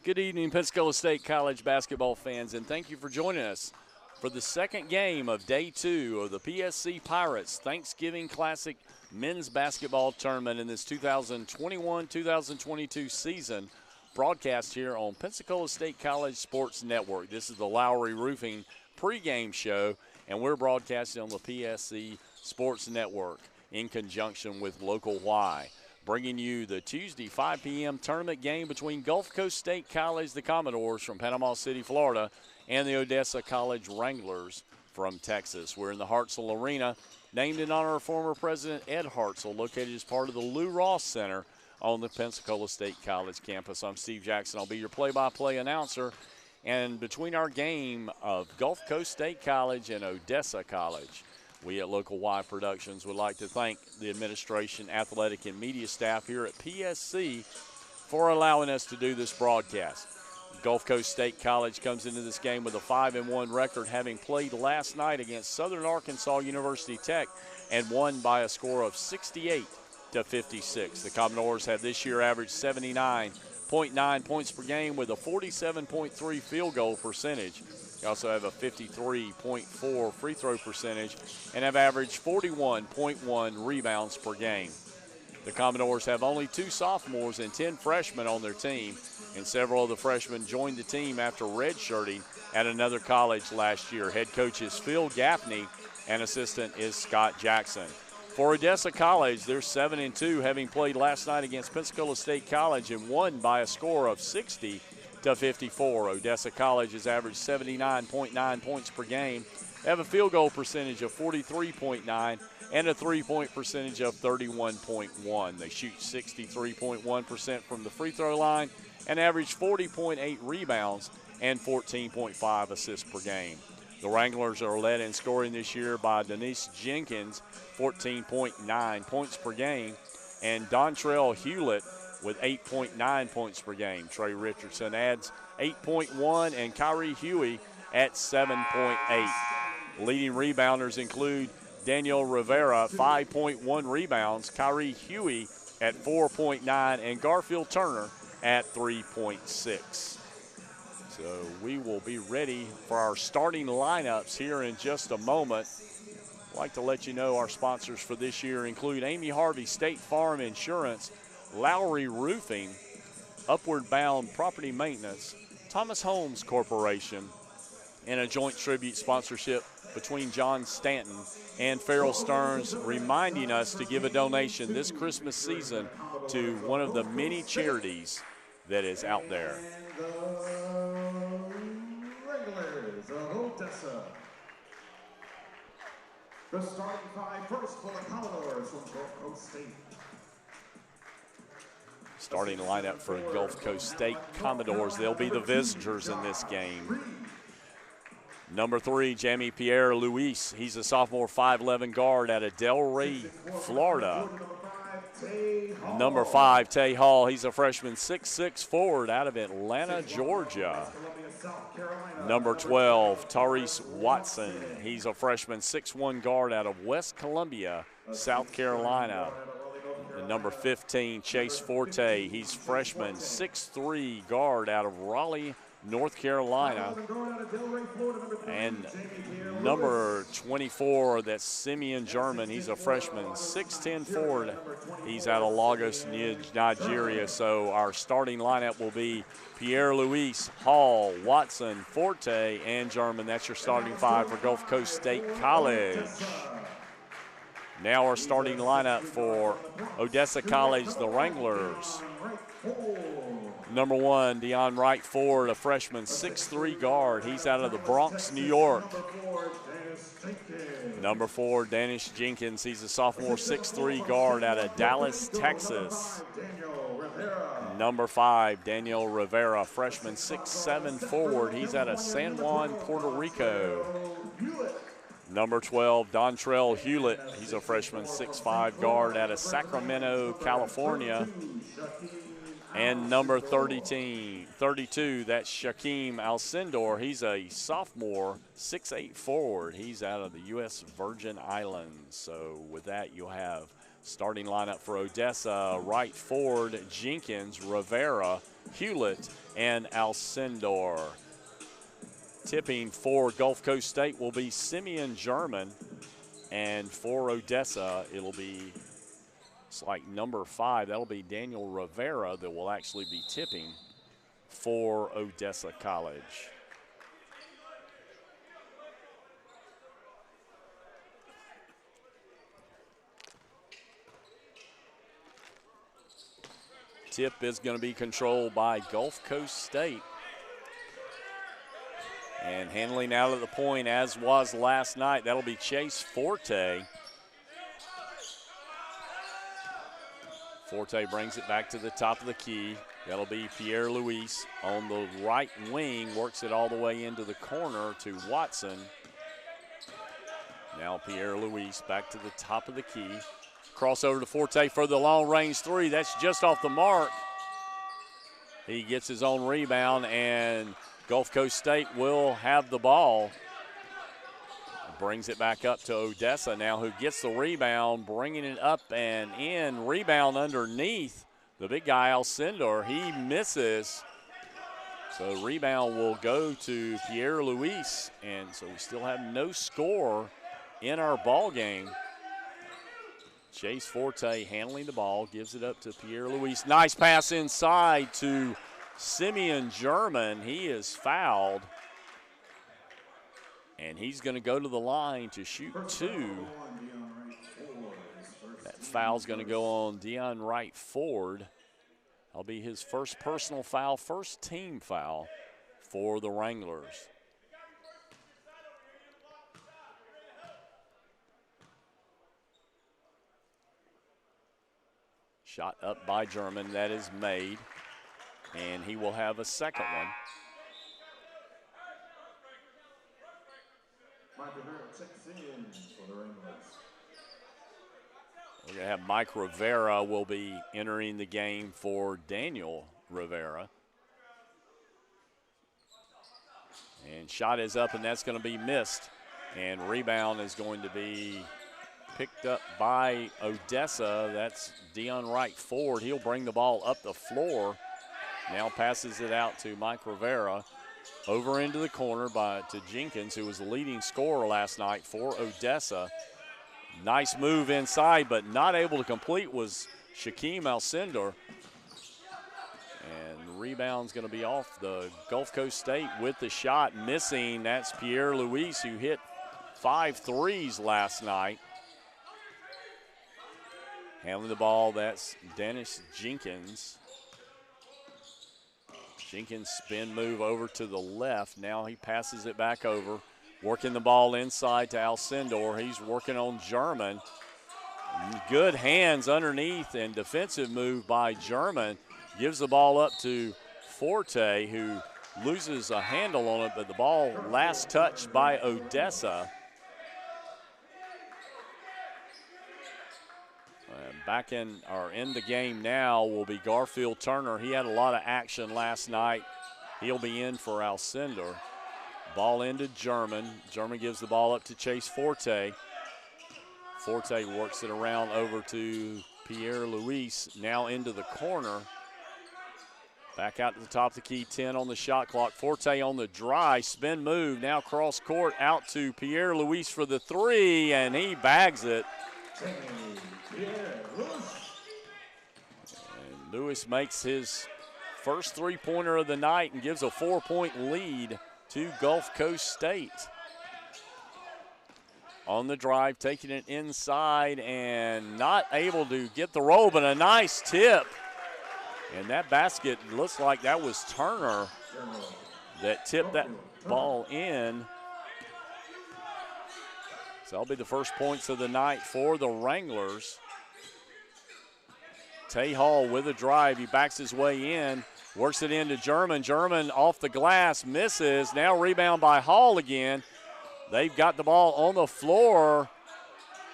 Good evening, Pensacola State College basketball fans, and thank you for joining us for the second game of Day 2 of the PSC Pirates Thanksgiving Classic Men's Basketball Tournament in this 2021-2022 season, broadcast here on Pensacola State College Sports Network. This is the Lowry Roofing pregame show, and we're broadcasting on the PSC Sports Network in conjunction with Local Y, bringing you the Tuesday 5 p.m. tournament game between Gulf Coast State College, the Commodores from Panama City, Florida, and the Odessa College Wranglers from Texas. We're in the Hartzell Arena, named in honor of former President Ed Hartzell, located as part of the Lou Ross Center on the Pensacola State College campus. I'm Steve Jackson. I'll be your play-by-play announcer. And between our game of Gulf Coast State College and Odessa College, we at Local Y Productions would like to thank the administration, athletic, and media staff here at PSC for allowing us to do this broadcast. Gulf Coast State College comes into this game with a 5-1 record, having played last night against Southern Arkansas University Tech and won by a score of 68-56. The Commodores have this year averaged 79.9 points per game with a 47.3 field goal percentage. They also have a 53.4 free throw percentage and have averaged 41.1 rebounds per game. The Commodores have only 2 sophomores and 10 freshmen on their team, and several of the freshmen joined the team after redshirting at another college last year. Head coach is Phil Gaffney, and assistant is Scott Jackson. For Odessa College, they're 7-2, having played last night against Pensacola State College and won by a score of 60-54. Odessa College has averaged 79.9 points per game. They have a field goal percentage of 43.9 and a three-point percentage of 31.1. They shoot 63.1% from the free throw line and average 40.8 rebounds and 14.5 assists per game. The Wranglers are led in scoring this year by Denise Jenkins, 14.9 points per game, and Dontrell Hewlett with 8.9 points per game. Trey Richardson adds 8.1, and Kyrie Huey at 7.8. Leading rebounders include Daniel Rivera, 5.1 rebounds, Kyrie Huey at 4.9, and Garfield Turner at 3.6. So we will be ready for our starting lineups here in just a moment. I'd like to let you know our sponsors for this year include Amy Harvey State Farm Insurance, Lowry Roofing, Upward Bound Property Maintenance, Thomas Homes Corporation, and a joint tribute sponsorship between John Stanton and Farrell Stearns, reminding us to give a donation this Christmas season to one of the many charities that is out there. Wranglers of Odessa. The starting 5 first for the Commodores from Gulf Coast State. Starting lineup for Gulf Coast State Commodores. They'll be the visitors in this game. Number 3, Jamie Pierre Luis. He's a sophomore 5'11 guard out of Delray, Florida. Number 5, Tay Hall. He's a freshman 6'6 forward out of Atlanta, Georgia. Number 12, Tyrese Watson. He's a freshman 6'1 guard out of West Columbia, South Carolina. And number 15, Chase Forte. He's freshman 6'3 guard out of Raleigh, North Carolina. And number 24, that's Simeon German. He's a freshman 6'10 forward. He's out of Lagos, Nigeria. So our starting lineup will be Pierre Luis, Hall, Watson, Forte, and German. That's your starting 5 for Gulf Coast State College. Now our starting lineup for Odessa College, the Wranglers. Number 1, Deion Wright Ford, a freshman 6'3 guard. He's out of the Bronx, New York. Number 4, Danish Jenkins. He's a sophomore 6'3 guard out of Dallas, Texas. Number 5, Daniel Rivera, freshman 6'7 forward. He's out of San Juan, Puerto Rico. Number 12, Dontrell Hewlett. He's a freshman, 6'5" guard out of Sacramento, California. And number 32, that's Shaquem Alcindor. He's a sophomore, 6'8" forward. He's out of the U.S. Virgin Islands. So with that, you'll have starting lineup for Odessa: right forward, Jenkins, Rivera, Hewlett, and Alcindor. Tipping for Gulf Coast State will be Simeon German, and for Odessa, it'll be, it's like number 5. That'll be Daniel Rivera that will actually be tipping for Odessa College. Tip is going to be controlled by Gulf Coast State. And handling out of the point, as was last night, that'll be Chase Forte. Forte brings it back to the top of the key. That'll be Pierre Luis on the right wing, works it all the way into the corner to Watson. Now Pierre Luis back to the top of the key. Crossover to Forte for the long-range three. That's just off the mark. He gets his own rebound, and Gulf Coast State will have the ball. Brings it back up to Odessa now, who gets the rebound, bringing it up and in. Rebound underneath the big guy, Alcindor. He misses. So rebound will go to Pierre Luis, and so we still have no score in our ball game. Chase Forte handling the ball, gives it up to Pierre Luis. Nice pass inside to Simeon German. He is fouled, and he's going to go to the line to shoot 2. That foul's going to go on Deion Wright Ford. That'll be his first personal foul, first team foul for the Wranglers. Shot up by German, that is made, and he will have a second one. We're going to have Mike Rivera will be entering the game for Daniel Rivera. And shot is up, and that's going to be missed. And rebound is going to be picked up by Odessa. That's Deion Wright Ford. He'll bring the ball up the floor. Now passes it out to Mike Rivera. Over into the corner to Jenkins, who was the leading scorer last night for Odessa. Nice move inside, but not able to complete was Shaquem Alcindor. And the rebound's going to be off the Gulf Coast State with the shot missing. That's Pierre Luis, who hit 5 threes last night. Handling the ball, that's Dennis Jenkins. Jenkins spin move over to the left. Now he passes it back over. Working the ball inside to Alcindor. He's working on German. Good hands underneath and defensive move by German. Gives the ball up to Forte, who loses a handle on it, but the ball last touched by Odessa. Back in the game now will be Garfield Turner. He had a lot of action last night. He'll be in for Alcindor. Ball into German. German gives the ball up to Chase Forte. Forte works it around over to Pierre Luis. Now into the corner. Back out to the top of the key, 10 on the shot clock. Forte on the drive, spin move. Now cross court out to Pierre Luis for the 3, and he bags it. And Lewis makes his first three-pointer of the night and gives a 4-point lead to Gulf Coast State. On the drive, taking it inside and not able to get the roll, but a nice tip. And that basket looks like that was Turner that tipped that ball in. So that'll be the first points of the night for the Wranglers. Tay Hall with a drive. He backs his way in, works it into German. German off the glass, misses. Now rebound by Hall again. They've got the ball on the floor.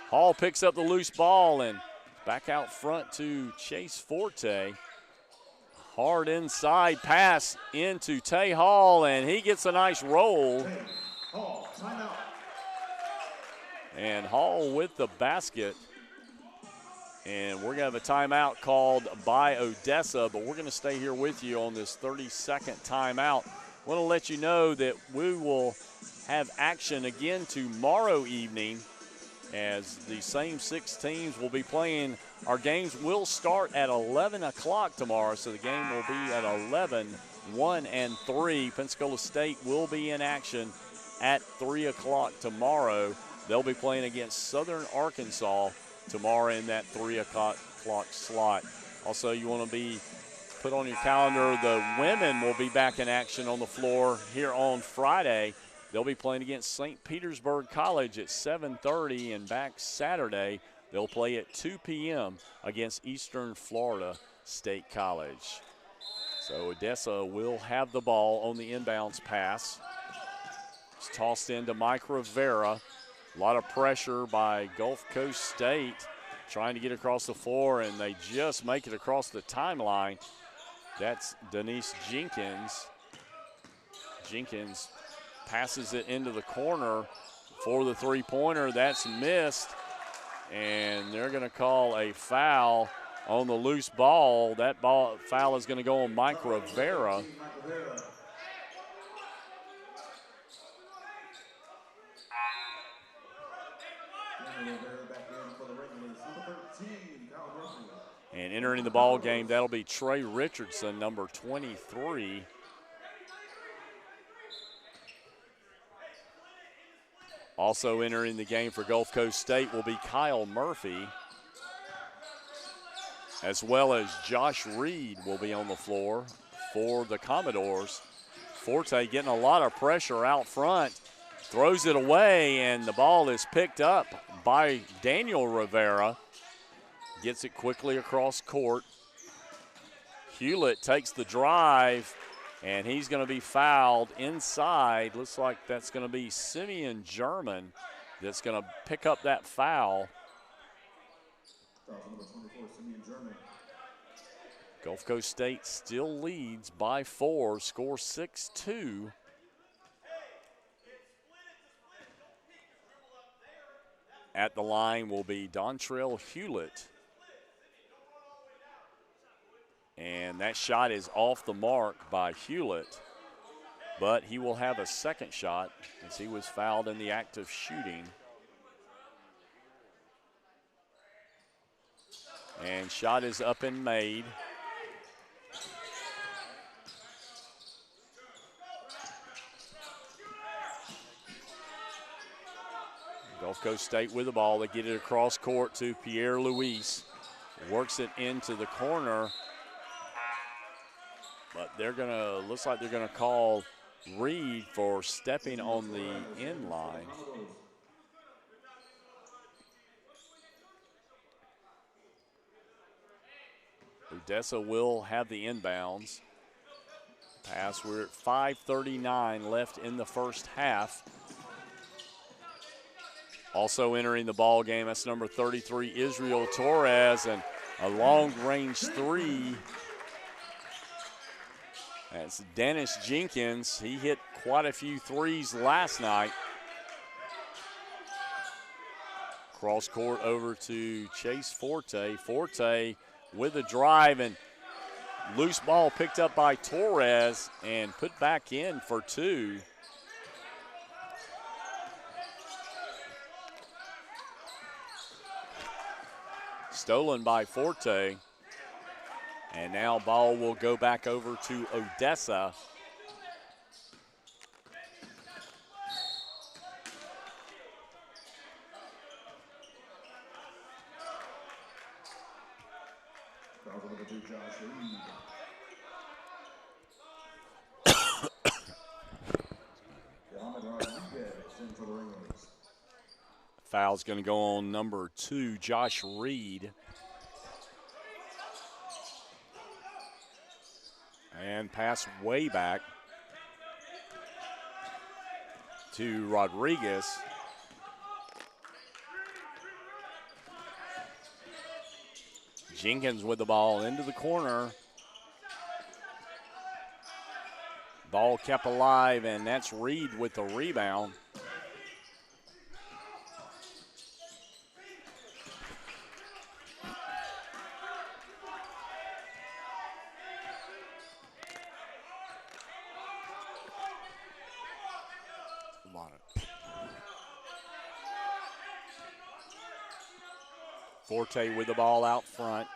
Hall picks up the loose ball and back out front to Chase Forte. Hard inside pass into Tay Hall, and he gets a nice roll. Hall, timeout. And Hall with the basket. And we're going to have a timeout called by Odessa, but we're going to stay here with you on this 30-second timeout. I want to let you know that we will have action again tomorrow evening as the same 6 teams will be playing. Our games will start at 11 o'clock tomorrow, so the game will be at 11, 1 and 3. Pensacola State will be in action at 3 o'clock tomorrow. They'll be playing against Southern Arkansas tomorrow in that 3 o'clock slot. Also, you want to be put on your calendar, the women will be back in action on the floor here on Friday. They'll be playing against St. Petersburg College at 7:30, and back Saturday they'll play at 2 p.m. against Eastern Florida State College. So Odessa will have the ball on the inbounds pass. It's tossed into Mike Rivera. A lot of pressure by Gulf Coast State trying to get across the floor, and they just make it across the timeline. That's Denise Jenkins. Jenkins passes it into the corner for the three-pointer. That's missed, and they're going to call a foul on the loose ball. That foul is going to go on Mike Rivera. And entering the ball game, that'll be Trey Richardson, number 23. Also entering the game for Gulf Coast State will be Kyle Murphy, as well as Josh Reed will be on the floor for the Commodores. Forte getting a lot of pressure out front, throws it away, and the ball is picked up by Daniel Rivera. Gets it quickly across court. Hewlett takes the drive, and he's going to be fouled inside. Looks like that's going to be Simeon German that's going to pick up that foul. Gulf Coast State still leads by 4, score 6-2. At the line will be Dontrell Hewlett. And that shot is off the mark by Hewlett, but he will have a second shot as he was fouled in the act of shooting. And shot is up and made. Gulf Coast State with the ball. They get it across court to Pierre Luis. Works it into the corner. But they're going to, looks like they're going to call Reed for stepping on the end line. Odessa will have the inbounds. Pass, we're at 5:39 left in the first half. Also entering the ball game, that's number 33, Israel Torres, and a long-range three. That's Dennis Jenkins. He hit quite a few threes last night. Cross court over to Chase Forte. Forte with a drive, and loose ball picked up by Torres and put back in for 2. Stolen by Forte. And now ball will go back over to Odessa. Foul's going to go on number 2, Josh Reed. And pass way back to Rodriguez. Jenkins with the ball into the corner. Ball kept alive, and that's Reed with the rebound. Forte with the ball out front.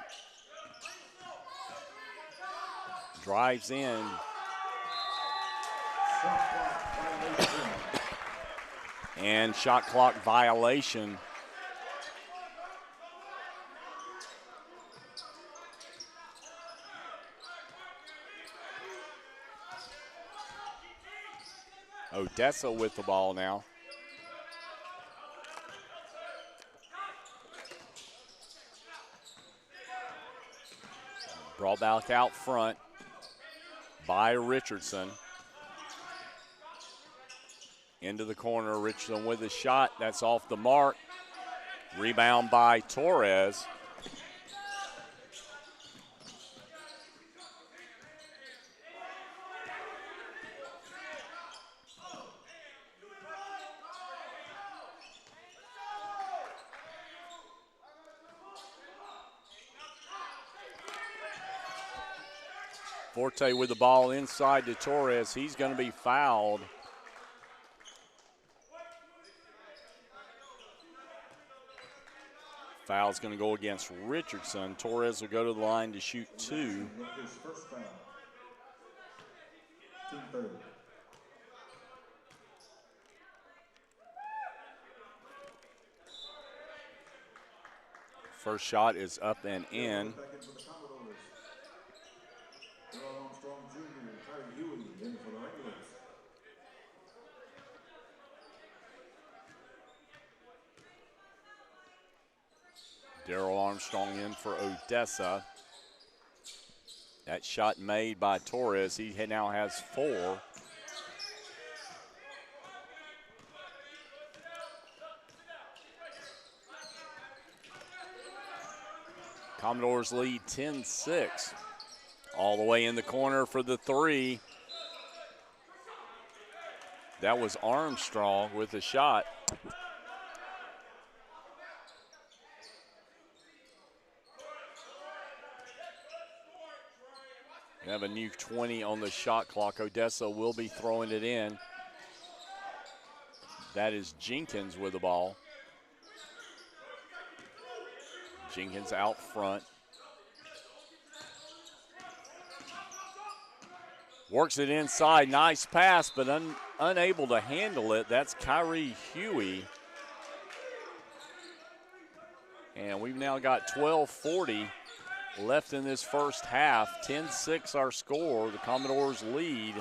Drives in. And shot clock violation. Odessa with the ball now. Brought back out front by Richardson. Into the corner, Richardson with a shot. That's off the mark. Rebound by Torres. Forte with the ball inside to Torres. He's going to be fouled. Foul's going to go against Richardson. Torres will go to the line to shoot two. First shot is up and in. Darrell Armstrong in for Odessa. That shot made by Torres. He now has 4. Commodores lead 10-6. All the way in the corner for the 3. That was Armstrong with the shot. We have a new 20 on the shot clock. Odessa will be throwing it in. That is Jenkins with the ball. Jenkins out front. Works it inside. Nice pass, but unable to handle it. That's Kyrie Huey. And we've now got 12:40 left in this first half. 10-6 our score. The Commodores lead.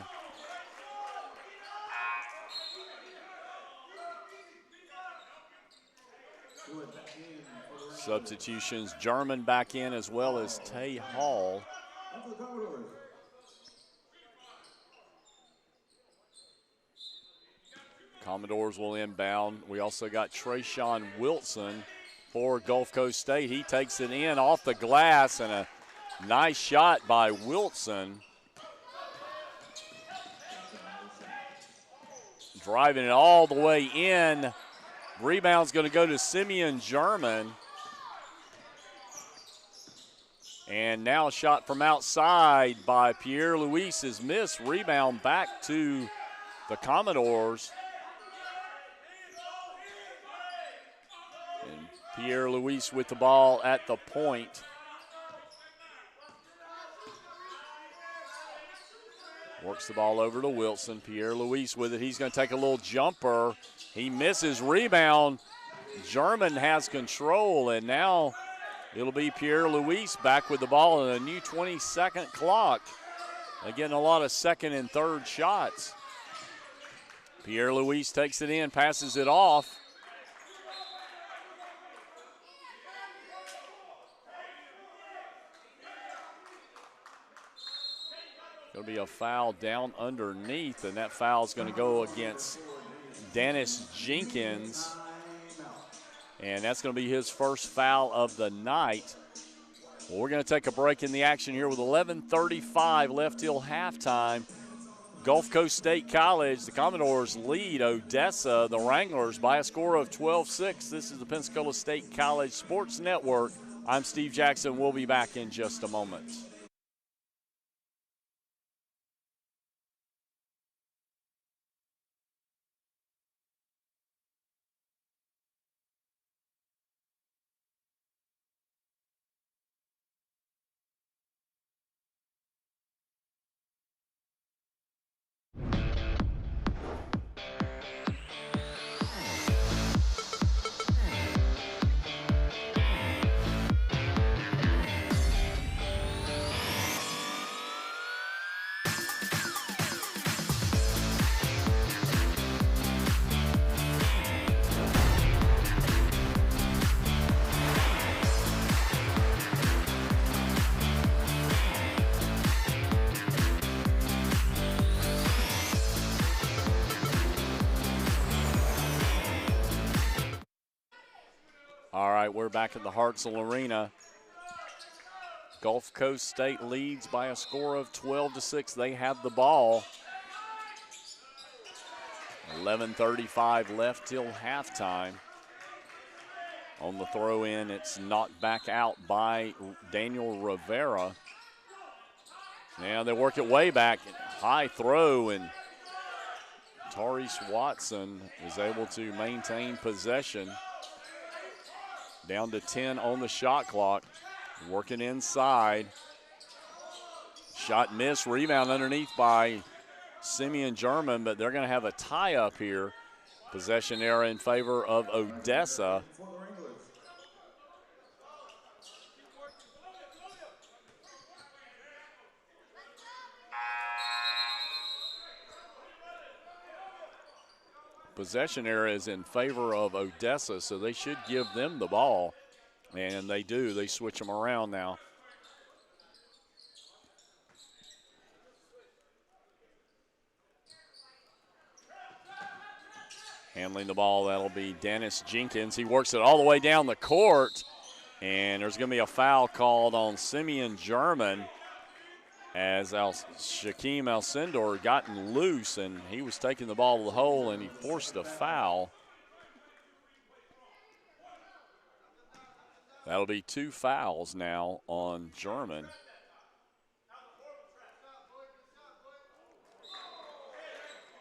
Substitutions, German back in as well as Tay Hall. Commodores will inbound. We also got Trayshawn Wilson for Gulf Coast State. He takes it in off the glass, and a nice shot by Wilson. Driving it all the way in. Rebound's going to go to Simeon German. And now a shot from outside by Pierre Luis is missed. Rebound back to the Commodores. And Pierre Luis with the ball at the point. Works the ball over to Wilson. Pierre Luis with it. He's going to take a little jumper. He misses. Rebound. German has control, and now it'll be Pierre Luis back with the ball in a new 20-second clock. They're getting a lot of second and third shots. Pierre Luis takes it in, passes it off. Going to be a foul down underneath, and that foul is going to go against Dennis Jenkins. And that's going to be his first foul of the night. Well, we're going to take a break in the action here with 11:35 left till halftime. Gulf Coast State College, the Commodores lead Odessa, the Wranglers, by a score of 12-6. This is the Pensacola State College Sports Network. I'm Steve Jackson. We'll be back in just a moment. All right, we're back at the Hartzell Arena. Gulf Coast State leads by a score of 12-6. They have the ball. 11:35 left till halftime. On the throw in, it's knocked back out by Daniel Rivera. Now they work it way back. High throw, and Taurease Watson is able to maintain possession. Down to 10 on the shot clock. Working inside. Shot missed. Rebound underneath by Simeon German, but they're going to have a tie up here. Possession error in favor of Odessa. Possession error is in favor of Odessa, so they should give them the ball. And they do. They switch them around now. Handling the ball, that'll be Dennis Jenkins. He works it all the way down the court. And there's going to be a foul called on Simeon German as Shaquem Alcindor gotten loose, and he was taking the ball to the hole, and he forced a foul. That'll be 2 fouls now on German.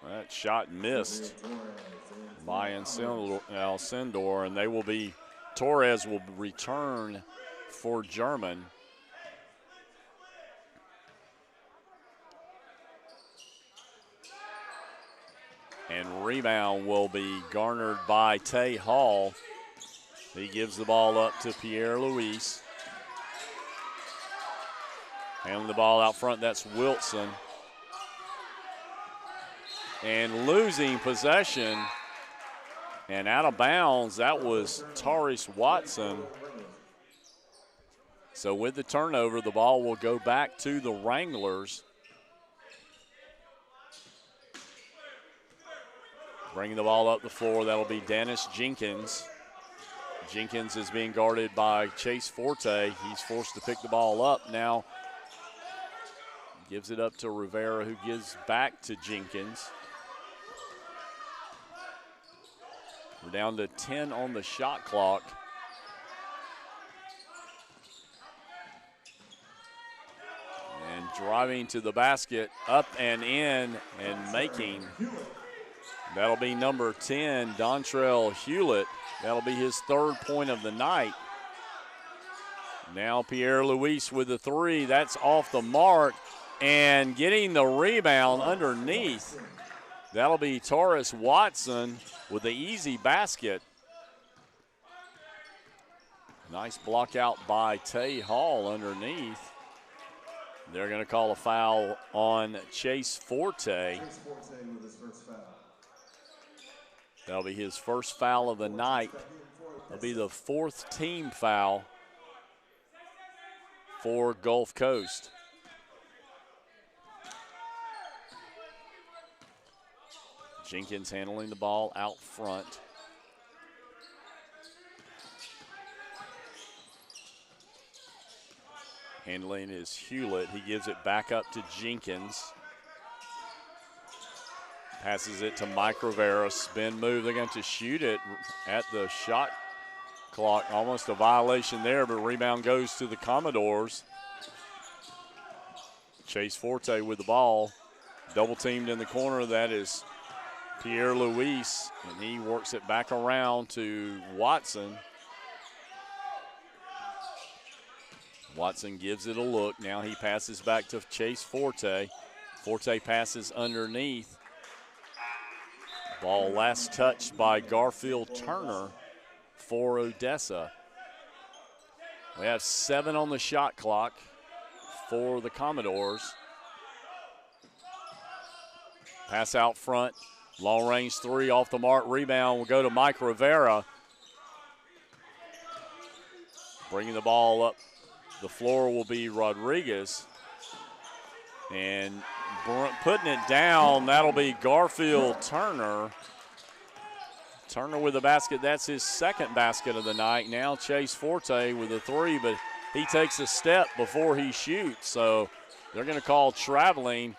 That shot missed by Alcindor, and they will be, Torres will return for German. And rebound will be garnered by Tay Hall. He gives the ball up to Pierre Luis. Handling the ball out front, that's Wilson. And losing possession. And out of bounds, that was Taurease Watson. So with the turnover, the ball will go back to the Wranglers. Bringing the ball up the floor, that'll be Dennis Jenkins. Jenkins is being guarded by Chase Forte. He's forced to pick the ball up now. Gives it up to Rivera, who gives back to Jenkins. We're down to 10 on the shot clock. And driving to the basket, up and in, and making. That'll be number 10, Dontrell Hewlett. That'll be his 3rd point of the night. Now Pierre Luis with the 3. That's off the mark. And getting the rebound underneath. That'll be Taurease Watson with the easy basket. Nice block out by Tay Hall underneath. They're going to call a foul on Chase Forte. That'll be his first foul of the night. That'll be the 4th team foul for Gulf Coast. Jenkins handling the ball out front. Handling is Hewlett. He gives it back up to Jenkins. Passes it to Mike Rivera. Spin move. They're going to shoot it at the shot clock. Almost a violation there, but rebound goes to the Commodores. Chase Forte with the ball. Double teamed in the corner. That is Pierre Luis, and he works it back around to Watson. Watson gives it a look. Now he passes back to Chase Forte. Forte passes underneath. Ball last touched by Garfield Turner for Odessa. We have 7 on the shot clock for the Commodores. Pass out front. Long range 3 off the mark. Rebound will go to Mike Rivera. Bringing the ball up the floor will be Rodriguez. And putting it down, that'll be Garfield Turner. Turner with the basket. That's his second basket of the night. Now Chase Forte with a 3, but he takes a step before he shoots. So they're going to call traveling,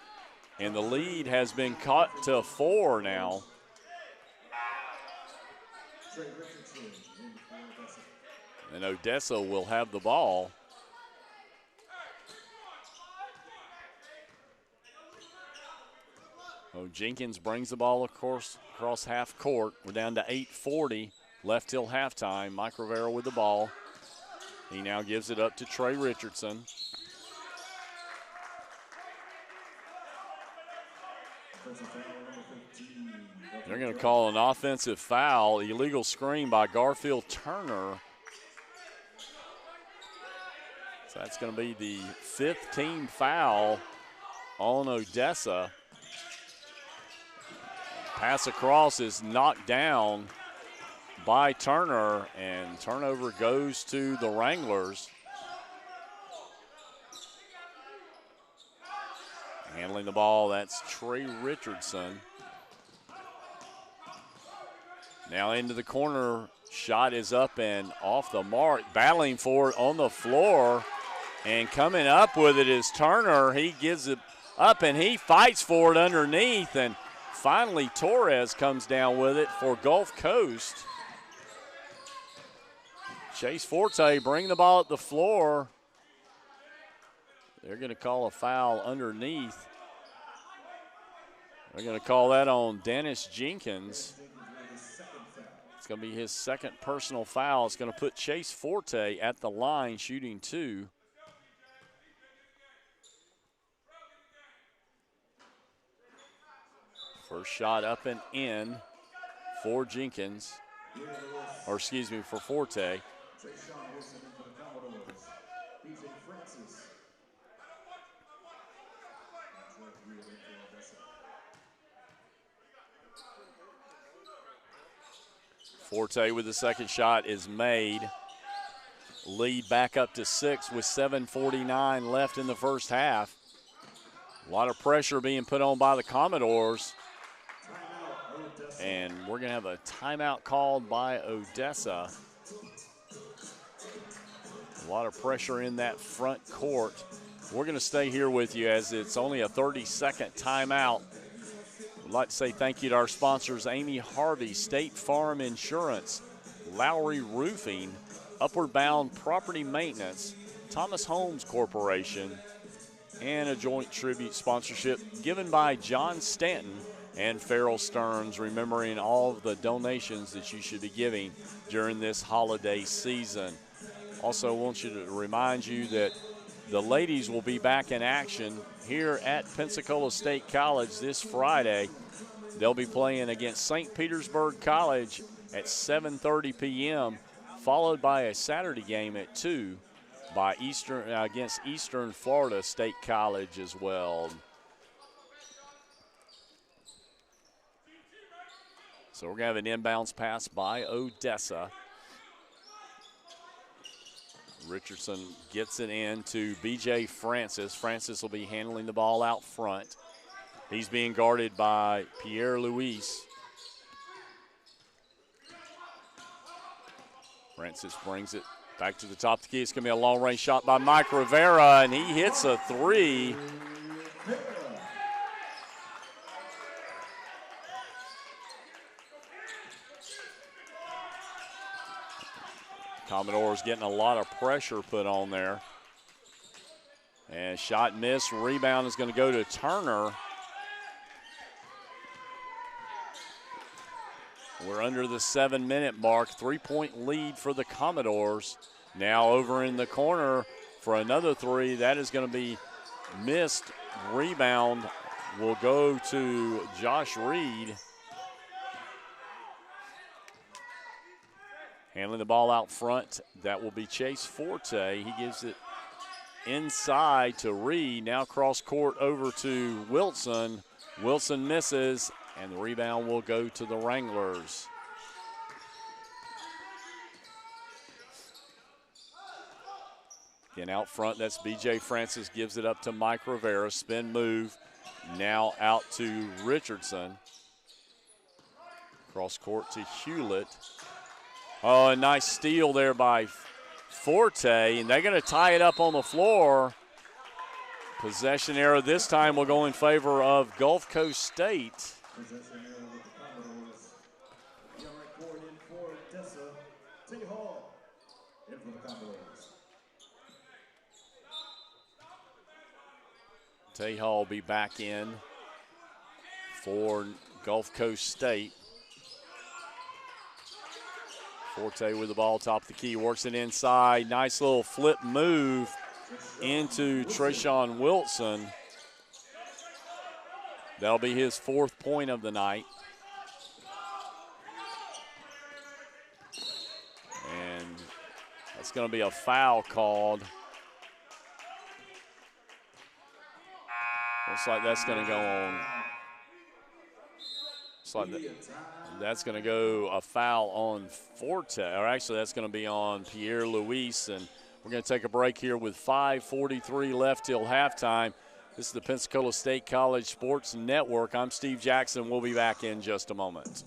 and the lead has been cut to 4 now. And Odessa will have the ball. Jenkins brings the ball across half court. We're down to 8:40 left till halftime. Mike Rivera with the ball. He now gives it up to Trey Richardson. They're going to call an offensive foul, illegal screen by Garfield Turner. So that's going to be the 5th team foul on Odessa. Pass across is knocked down by Turner, and turnover goes to the Wranglers. Handling the ball, that's Trey Richardson. Now into the corner, shot is up and off the mark. Battling for it on the floor, and coming up with it is Turner. He gives it up and he fights for it underneath, and finally Torres comes down with it for Gulf Coast. Chase Forte bring the ball at the floor. They're going to call a foul underneath. They're going to call that on Dennis Jenkins. It's going to be his second personal foul. It's going to put Chase Forte at the line shooting 2. First shot up and in for Jenkins, or excuse me, for Forte. Forte with the second shot is made. Lead back up to 6 with 7:49 left in the first half. A lot of pressure being put on by the Commodores. And we're going to have a timeout called by Odessa. A lot of pressure in that front court. We're going to stay here with you as it's only a 30-second timeout. We'd like to say thank you to our sponsors, Amy Harvey, State Farm Insurance, Lowry Roofing, Upward Bound Property Maintenance, Thomas Homes Corporation, and a joint tribute sponsorship given by John Stanton and Farrell Stearns, remembering all of the donations that you should be giving during this holiday season. Also want you to remind you that the ladies will be back in action here at Pensacola State College this Friday. They'll be playing against St. Petersburg College at 7:30 p.m., followed by a Saturday game at 2 by against Eastern Florida State College as well. So we're going to have an inbounds pass by Odessa. Richardson gets it in to B.J. Francis. Francis will be handling the ball out front. He's being guarded by Pierre Luis. Francis brings it back to the top of the key. It's going to be a long-range shot by Mike Rivera, and he hits a three. Commodores getting a lot of pressure put on there. And shot missed. Rebound is going to go to Turner. We're under the 7-minute mark. 3-point lead for the Commodores. Now over in the corner for another three. That is going to be missed. Rebound will go to Josh Reed. Handling the ball out front. That will be Chase Forte. He gives it inside to Reed. Now cross court over to Wilson. Wilson misses, and the rebound will go to the Wranglers. Again, out front, that's B.J. Francis, gives it up to Mike Rivera. Spin move, now out to Richardson. Cross court to Hewlett. Oh, a nice steal there by Forte, and they're going to tie it up on the floor. Possession error this time will go in favor of Gulf Coast State. Possession error with the Commodores. Yard court in for Odessa. T. Hall in for the Commodores. Tay Hall will be back in for Gulf Coast State. Forte with the ball, top of the key, works it inside. Nice little flip move into Trayshawn Wilson. That'll be his 4th point of the night. And that's going to be a foul called. Looks like that's going to go on. Looks like that's going to go a foul on Forte, or actually that's going to be on Pierre Luis. And we're going to take a break here with 5:43 left till halftime. This is the Pensacola State College Sports Network. I'm Steve Jackson. We'll be back in just a moment.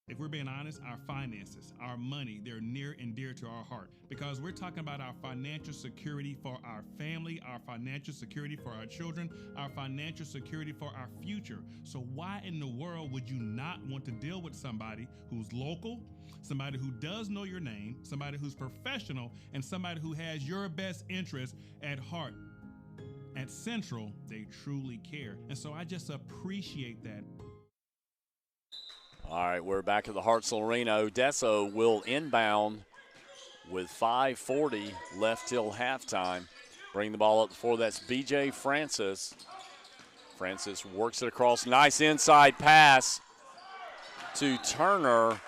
If we're being honest, our finances, our money, they're near and dear to our heart because we're talking about our financial security for our family, our financial security for our children, our financial security for our future. So why in the world would you not want to deal with somebody who's local, somebody who does know your name, somebody who's professional, and somebody who has your best interest at heart? At Central, they truly care. And so I just appreciate that. All right, we're back at the Hartsell Arena. Odessa will inbound with 5:40 left till halftime. Bring the ball up the floor. That's B.J. Francis. Francis works it across. Nice inside pass to Turner,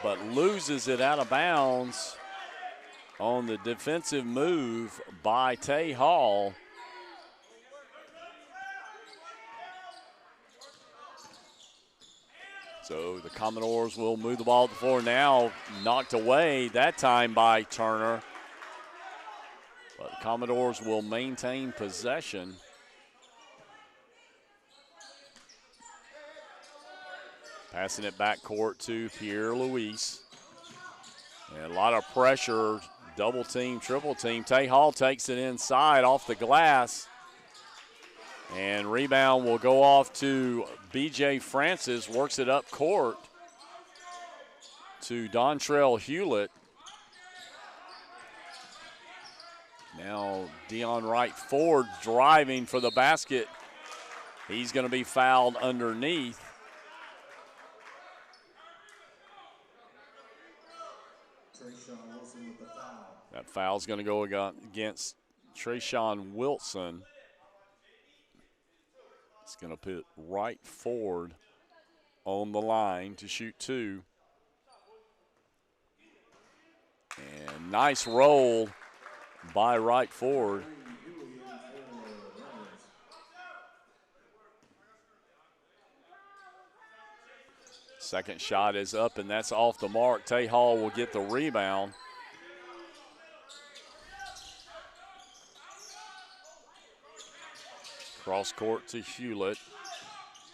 but loses it out of bounds on the defensive move by Tay Hall. So the Commodores will move the ball to the floor now. Knocked away that time by Turner. But the Commodores will maintain possession. Passing it back court to Pierre Luis. And a lot of pressure, double team, triple team. Tay Hall takes it inside off the glass. And rebound will go off to B.J. Francis, works it up court to Dontrell Hewlett. Now Deion Wright Ford driving for the basket. He's going to be fouled underneath. That foul's going to go against Trayshawn Wilson. It's going to put right forward on the line to shoot 2. And nice roll by right forward. Second shot is up, and that's off the mark. Tay Hall will get the rebound. Cross court to Hewlett.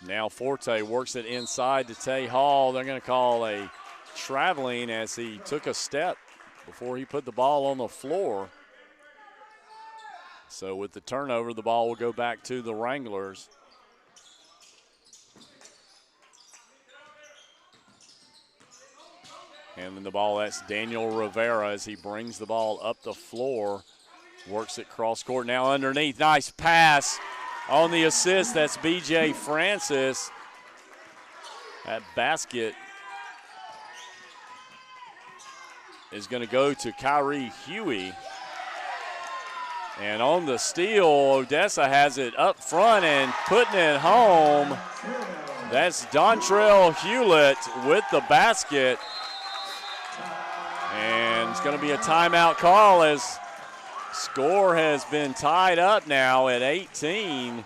Now Forte works it inside to Tay Hall. They're going to call a traveling as he took a step before he put the ball on the floor. So with the turnover, the ball will go back to the Wranglers. Handling the ball, that's Daniel Rivera as he brings the ball up the floor. Works it cross court, now underneath. Nice pass on the assist. That's B.J. Francis. That basket is going to go to Kyrie Huey. And on the steal, Odessa has it up front and putting it home. That's Dontrell Hewlett with the basket. And it's going to be a timeout call as score has been tied up now at 18.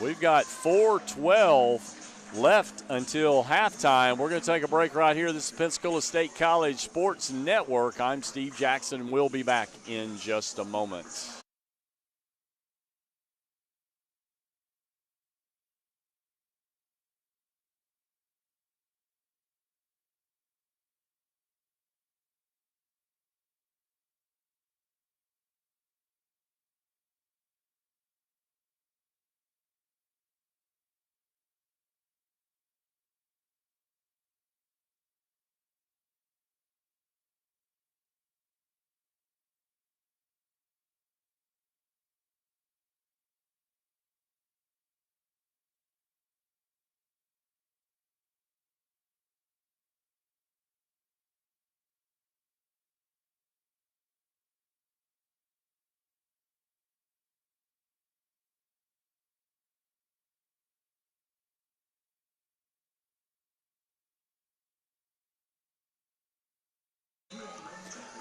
We've got 4:12 left until halftime. We're going to take a break right here. This is Pensacola State College Sports Network. I'm Steve Jackson. We'll be back in just a moment.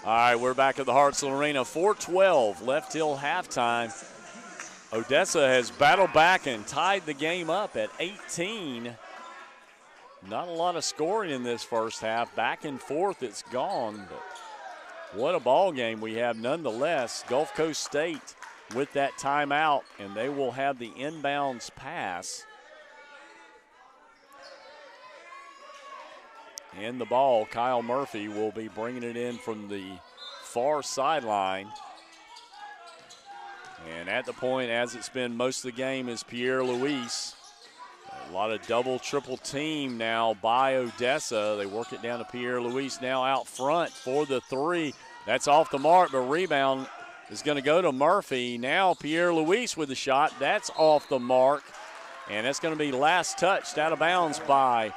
All right, we're back at the Hartsel Arena. 4:12 left till halftime. Odessa has battled back and tied the game up at 18. Not a lot of scoring in this first half. Back and forth it's gone, but what a ball game we have nonetheless. Gulf Coast State with that timeout, and they will have the inbounds pass. And the ball, Kyle Murphy will be bringing it in from the far sideline. And at the point, as it's been most of the game, is Pierre Luis. A lot of double, triple team now by Odessa. They work it down to Pierre Luis now out front for the 3. That's off the mark, but rebound is going to go to Murphy. Now Pierre Luis with the shot. That's off the mark. And that's going to be last touched out of bounds by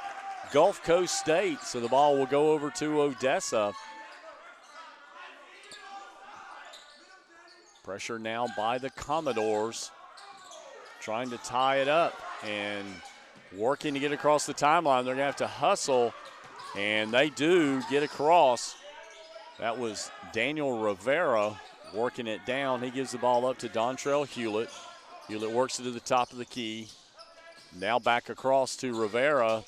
Gulf Coast State, so the ball will go over to Odessa. Pressure now by the Commodores, trying to tie it up and working to get across the timeline. They're going to have to hustle, and they do get across. That was Daniel Rivera working it down. He gives the ball up to Dontrell Hewlett. Hewlett works it to the top of the key. Now back across to Rivera.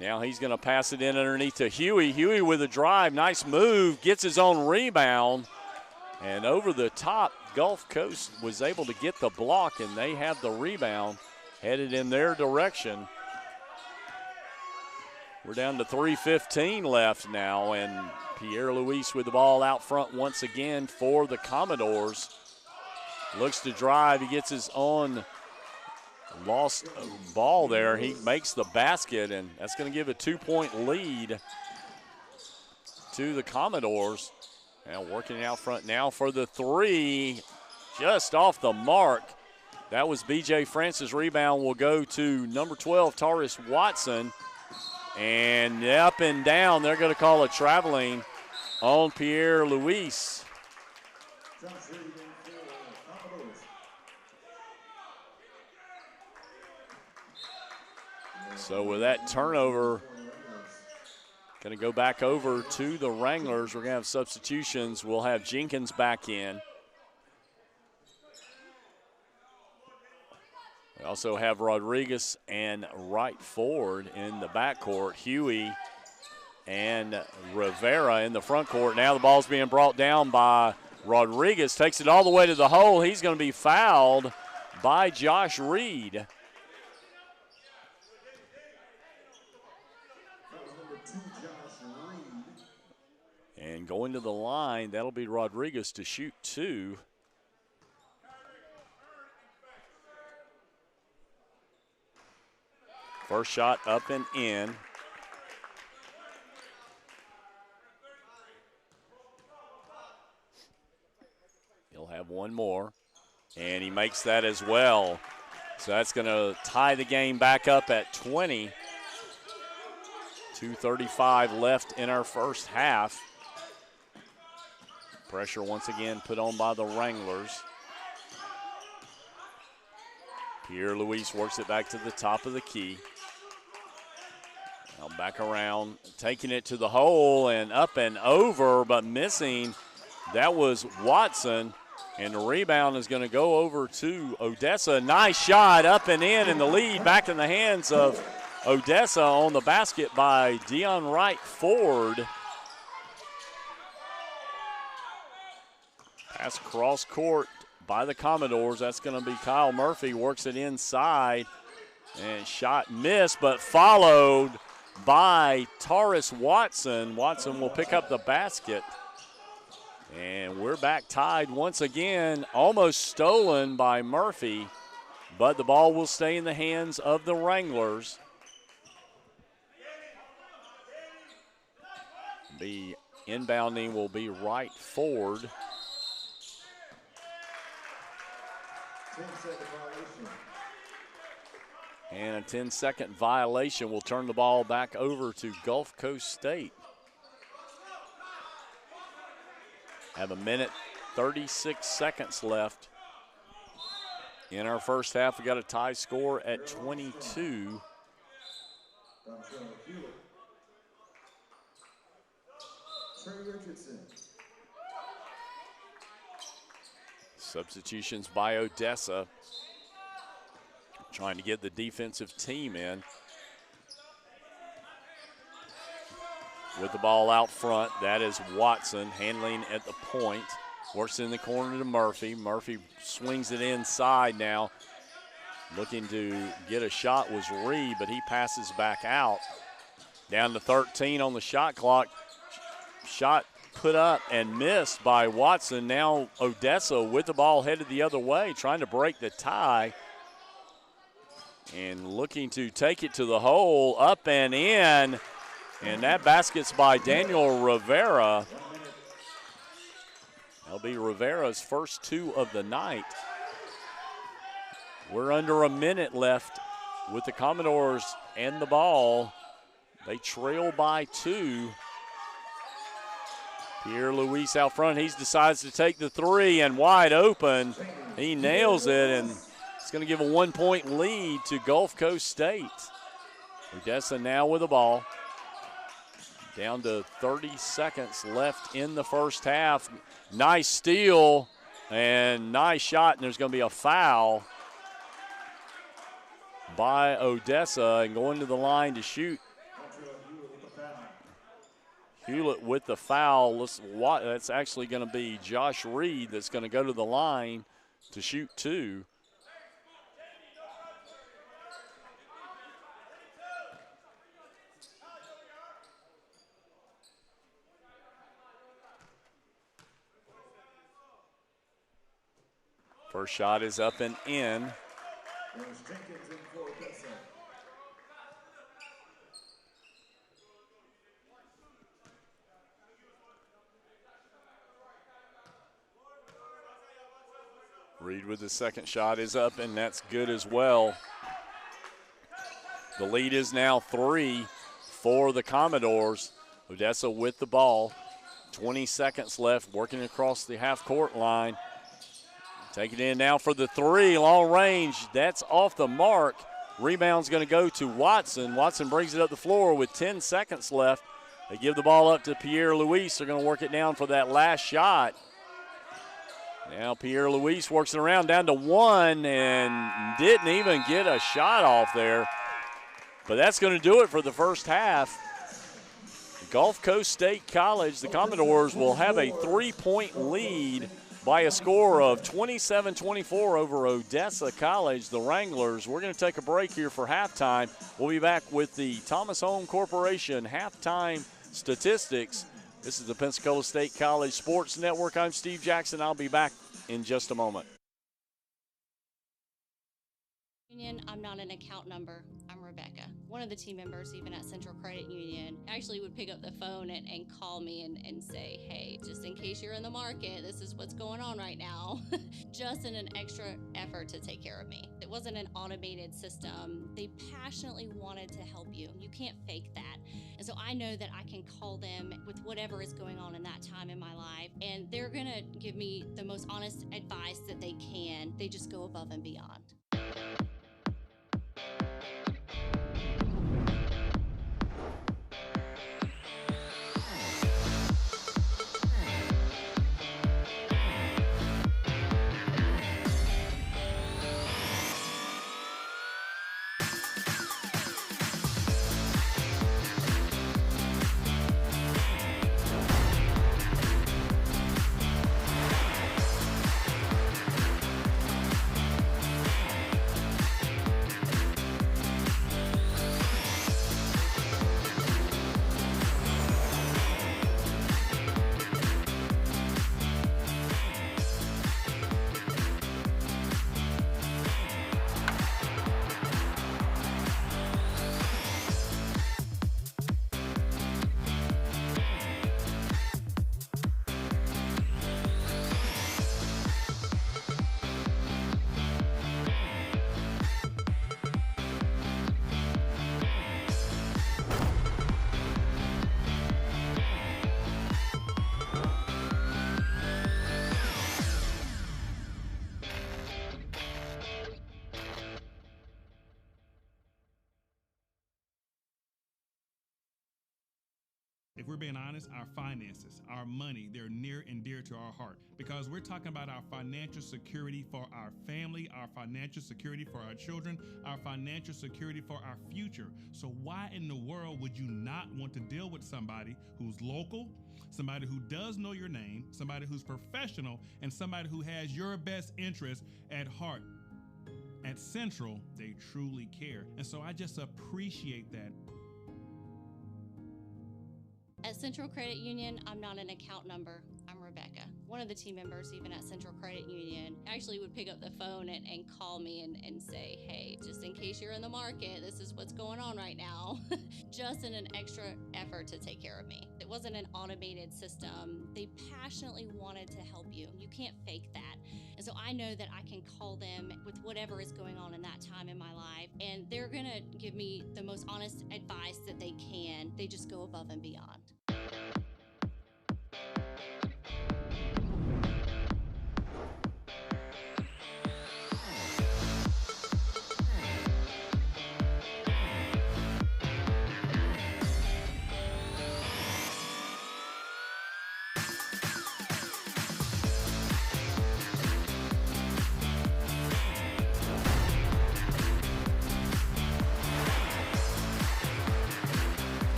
Now he's going to pass it in underneath to Huey. Huey with a drive. Nice move. Gets his own rebound. And over the top, Gulf Coast was able to get the block, and they have the rebound headed in their direction. We're down to 3:15 left now, and Pierre Luis with the ball out front once again for the Commodores. Looks to drive. He gets his own lost ball there. He makes the basket, and that's going to give a 2-point lead to the Commodores. Now working it out front now for the 3, just off the mark. That was B.J. Francis. Rebound will go to number 12, Taurus Watson. And up and down, they're going to call a traveling on Pierre Luis. Josh Reed in for Commodores. So with that turnover, going to go back over to the Wranglers. We're going to have substitutions. We'll have Jenkins back in. We also have Rodriguez and right forward in the backcourt. Huey and Rivera in the front court. Now the ball's being brought down by Rodriguez. Takes it all the way to the hole. He's going to be fouled by Josh Reed. And going to the line, that'll be Rodriguez to shoot 2. First shot up and in. He'll have one more, and he makes that as well. So that's going to tie the game back up at 20. 2:35 left in our first half. Pressure once again put on by the Wranglers. Pierre Luis works it back to the top of the key. Now back around, taking it to the hole and up and over, but missing. That was Watson, and the rebound is going to go over to Odessa. Nice shot up and in, and the lead back in the hands of Odessa on the basket by Dion Wright Ford. Pass cross court by the Commodores. That's going to be Kyle Murphy. Works it inside, and shot missed, but followed by Taurus Watson. Watson will pick up the basket. And we're back tied once again, almost stolen by Murphy, but the ball will stay in the hands of the Wranglers. The inbounding will be Wright Ford. 10-second violation. And a 10-second violation will turn the ball back over to Gulf Coast State. Have a minute, 36 seconds left in our first half. We got a tie score at 22. Trey Richardson. Substitutions by Odessa, trying to get the defensive team in. With the ball out front, that is Watson handling at the point. Works in the corner to Murphy. Murphy swings it inside now. Looking to get a shot was Reed, but he passes back out. Down to 13 on the shot clock. Shot put up and missed by Watson. Now Odessa with the ball headed the other way, trying to break the tie. And looking to take it to the hole, up and in. And that basket's by Daniel Rivera. That'll be Rivera's first 2 of the night. We're under a minute left with the Commodores and the ball. They trail by 2. Pierre Luis out front. He decides to take the 3 and wide open. He nails it, and it's going to give a 1-point lead to Gulf Coast State. Odessa now with the ball. Down to 30 seconds left in the first half. Nice steal and nice shot, and there's going to be a foul by Odessa, and going to the line to shoot. Hewlett with the foul. That's actually going to be Josh Reed that's going to go to the line to shoot 2. First shot is up and in. There's Jenkins in for Odessa. Reed with the second shot is up, and that's good as well. The lead is now 3 for the Commodores. Odessa with the ball. 20 seconds left, working across the half-court line. Take it in now for the three, long range. That's off the mark. Rebound's going to go to Watson. Watson brings it up the floor with 10 seconds left. They give the ball up to Pierre Luis. They're going to work it down for that last shot. Now Pierre Luis works it around down to one and didn't even get a shot off there. But that's going to do it for the first half. Gulf Coast State College, the Commodores will have a 3-point lead by a score of 27-24 over Odessa College, the Wranglers. We're going to take a break here for halftime. We'll be back with the Thomas Home Corporation halftime statistics. This is the Pensacola State College Sports Network. I'm Steve Jackson. I'll be back in just a moment. I'm not an account number. I'm Rebecca. One of the team members, even at Central Credit Union, actually would pick up the phone and call me and say, hey, just in case you're in the market, this is what's going on right now. Just in an extra effort to take care of me. It wasn't an automated system. They passionately wanted to help you. You can't fake that. And so I know that I can call them with whatever is going on in that time in my life, and they're going to give me the most honest advice that they can. They just go above and beyond. If we're being honest, our finances, our money, they're near and dear to our heart because we're talking about our financial security for our family, our financial security for our children, our financial security for our future. So why in the world would you not want to deal with somebody who's local, somebody who does know your name, somebody who's professional, and somebody who has your best interest at heart? At Central, they truly care. And so I just appreciate that. At Central Credit Union, I'm not an account number. I'm Rebecca. One of the team members, even at Central Credit Union, actually would pick up the phone and call me and say, hey, just in case you're in the market, this is what's going on right now. Just in an extra effort to take care of me. It wasn't an automated system. They passionately wanted to help you. You can't fake that. And so I know that I can call them with whatever is going on in that time in my life, and they're going to give me the most honest advice that they can. They just go above and beyond.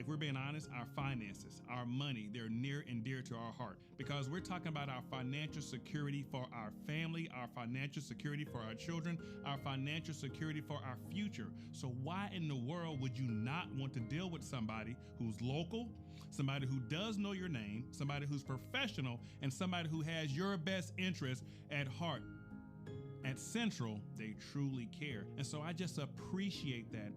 If we're being honest, our finances, our money, they're near and dear to our heart because we're talking about our financial security for our family, our financial security for our children, our financial security for our future. So why in the world would you not want to deal with somebody who's local, somebody who does know your name, somebody who's professional, and somebody who has your best interest at heart? At Central, they truly care. And so I just appreciate that.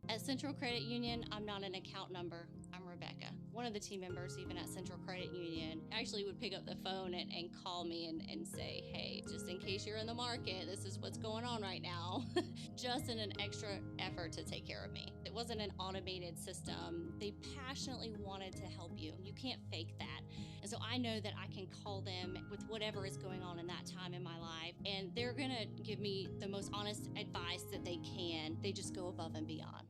At Central Credit Union, I'm not an account number. I'm Rebecca. One of the team members, even at Central Credit Union, actually would pick up the phone and call me and say, hey, just in case you're in the market, this is what's going on right now. Just in an extra effort to take care of me. It wasn't an automated system. They passionately wanted to help you. You can't fake that. And so I know that I can call them with whatever is going on in that time in my life, and they're gonna give me the most honest advice that they can. They just go above and beyond.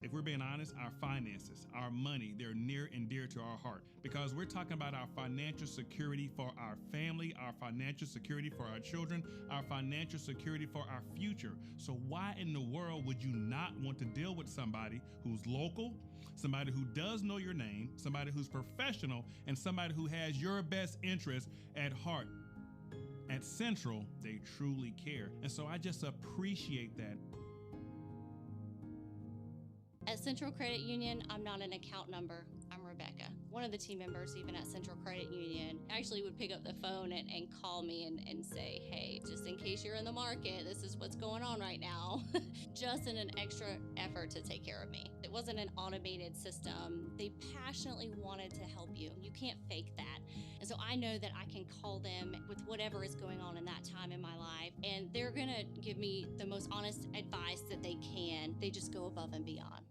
If we're being honest, our finances, our money, they're near and dear to our heart because we're talking about our financial security for our family, our financial security for our children, our financial security for our future. So why in the world would you not want to deal with somebody who's local, somebody who does know your name, somebody who's professional, and somebody who has your best interest at heart? At Central, they truly care. And so I just appreciate that. At Central Credit Union, I'm not an account number. I'm Rebecca. One of the team members, even at Central Credit Union, actually would pick up the phone and call me and say, hey, just in case you're in the market, this is what's going on right now. Just in an extra effort to take care of me. It wasn't an automated system. They passionately wanted to help you. You can't fake that. And so I know that I can call them with whatever is going on in that time in my life, and they're gonna give me the most honest advice that they can. They just go above and beyond.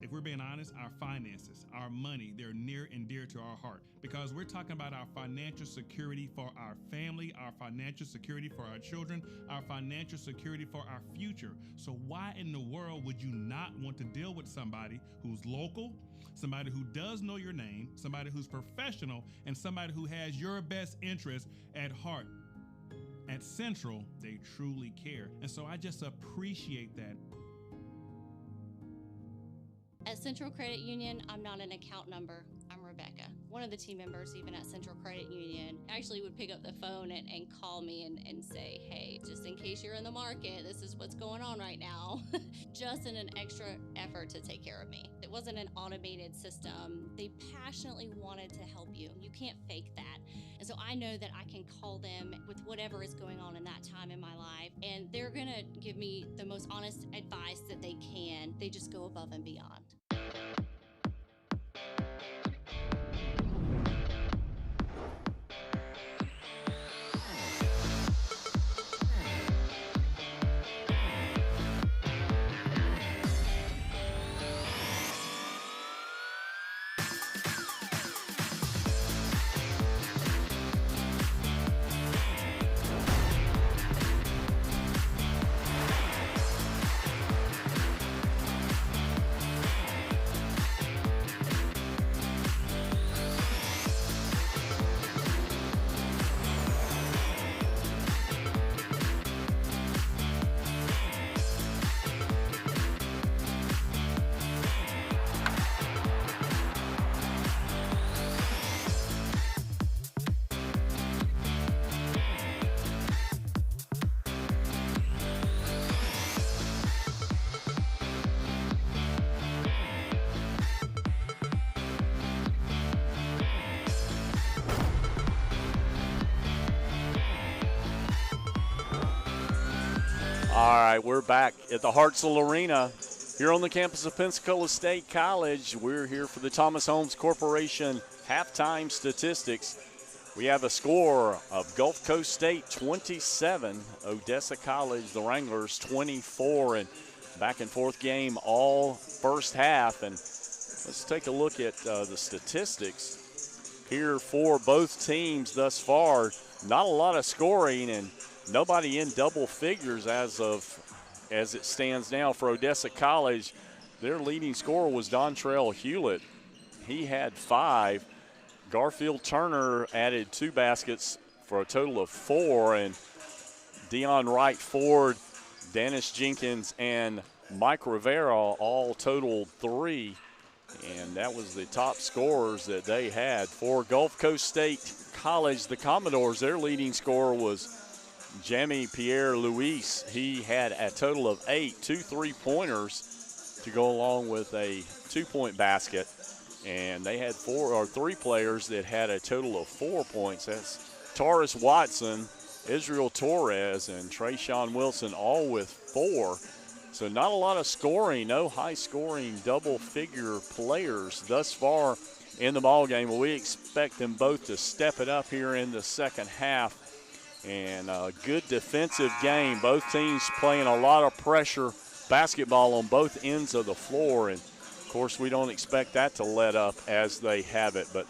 If we're being honest, our finances, our money, they're near and dear to our heart because we're talking about our financial security for our family, our financial security for our children, our financial security for our future. So why in the world would you not want to deal with somebody who's local, somebody who does know your name, somebody who's professional, and somebody who has your best interest at heart? At Central, they truly care. And so I just appreciate that. At Central Credit Union, I'm not an account number. I'm Rebecca. One of the team members, even at Central Credit Union, actually would pick up the phone and call me and say, hey, just in case you're in the market, this is what's going on right now. Just in an extra effort to take care of me. It wasn't an automated system. They passionately wanted to help you. You can't fake that. And so I know that I can call them with whatever is going on in that time in my life, and they're gonna give me the most honest advice that they can. They just go above and beyond. All right, we're back at the Hartzell Arena here on the campus of Pensacola State College. We're here for the Thomas Holmes Corporation halftime statistics. We have a score of Gulf Coast State 27, Odessa College, the Wranglers 24, and back and forth game all first half. And let's take a look at the statistics here for both teams thus far. Not a lot of scoring and nobody in double figures as it stands now for Odessa College. Their leading scorer was Dontrell Hewlett. He had 5. Garfield Turner added 2 baskets for a total of 4. And Dion Wright Ford, Dennis Jenkins, and Mike Rivera all totaled 3. And that was the top scorers that they had. For Gulf Coast State College, the Commodores, their leading scorer was Jamie Pierre Luis. He had a total of 8, 2 3-pointers to go along with a 2-point basket. And they had 3 players that had a total of 4 points. That's Taurus Watson, Israel Torres, and Trayshawn Wilson, all with 4. So not a lot of scoring, no high-scoring double-figure players thus far in the ballgame. But we expect them both to step it up here in the second half. And a good defensive game. Both teams playing a lot of pressure basketball on both ends of the floor. And, of course, we don't expect that to let up as they have it. But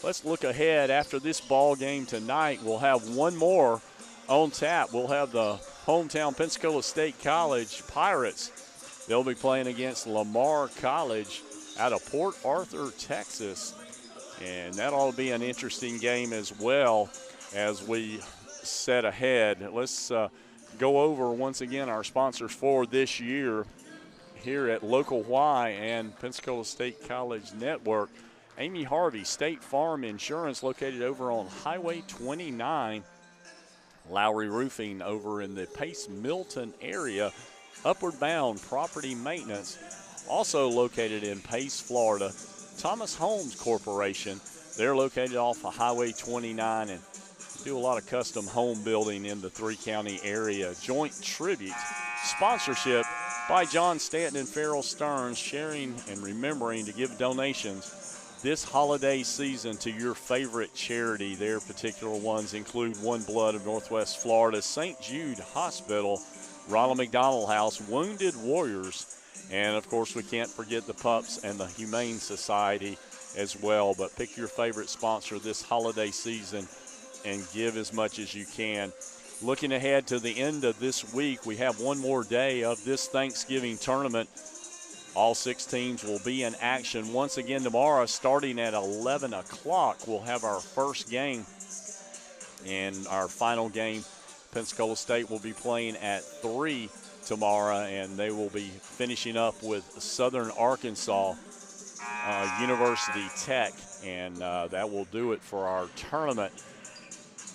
let's look ahead. After this ball game tonight, we'll have one more on tap. We'll have the hometown Pensacola State College Pirates. They'll be playing against Lamar College out of Port Arthur, Texas. And that ought to be an interesting game as well as we set ahead. Let's go over once again our sponsors for this year here at Local Y and Pensacola State College Network. Amy Harvey, State Farm Insurance, located over on Highway 29. Lowry Roofing over in the Pace Milton area. Upward Bound Property Maintenance, also located in Pace, Florida. Thomas Holmes Corporation, they're located off of Highway 29 and do a lot of custom home building in the 3-county area. Joint tribute sponsorship by John Stanton and Farrell Stearns, sharing and remembering to give donations this holiday season to your favorite charity. Their particular ones include One Blood of Northwest Florida, St. Jude Hospital, Ronald McDonald House, Wounded Warriors, And, of course, we can't forget the pups and the Humane Society as well. But pick your favorite sponsor this holiday season and give as much as you can. Looking ahead to the end of this week, we have one more day of this Thanksgiving tournament. All 6 teams will be in action once again tomorrow, starting at 11 o'clock. We'll have our first game, and our final game, Pensacola State will be playing at 3 tomorrow, and they will be finishing up with Southern Arkansas University Tech, and that will do it for our tournament.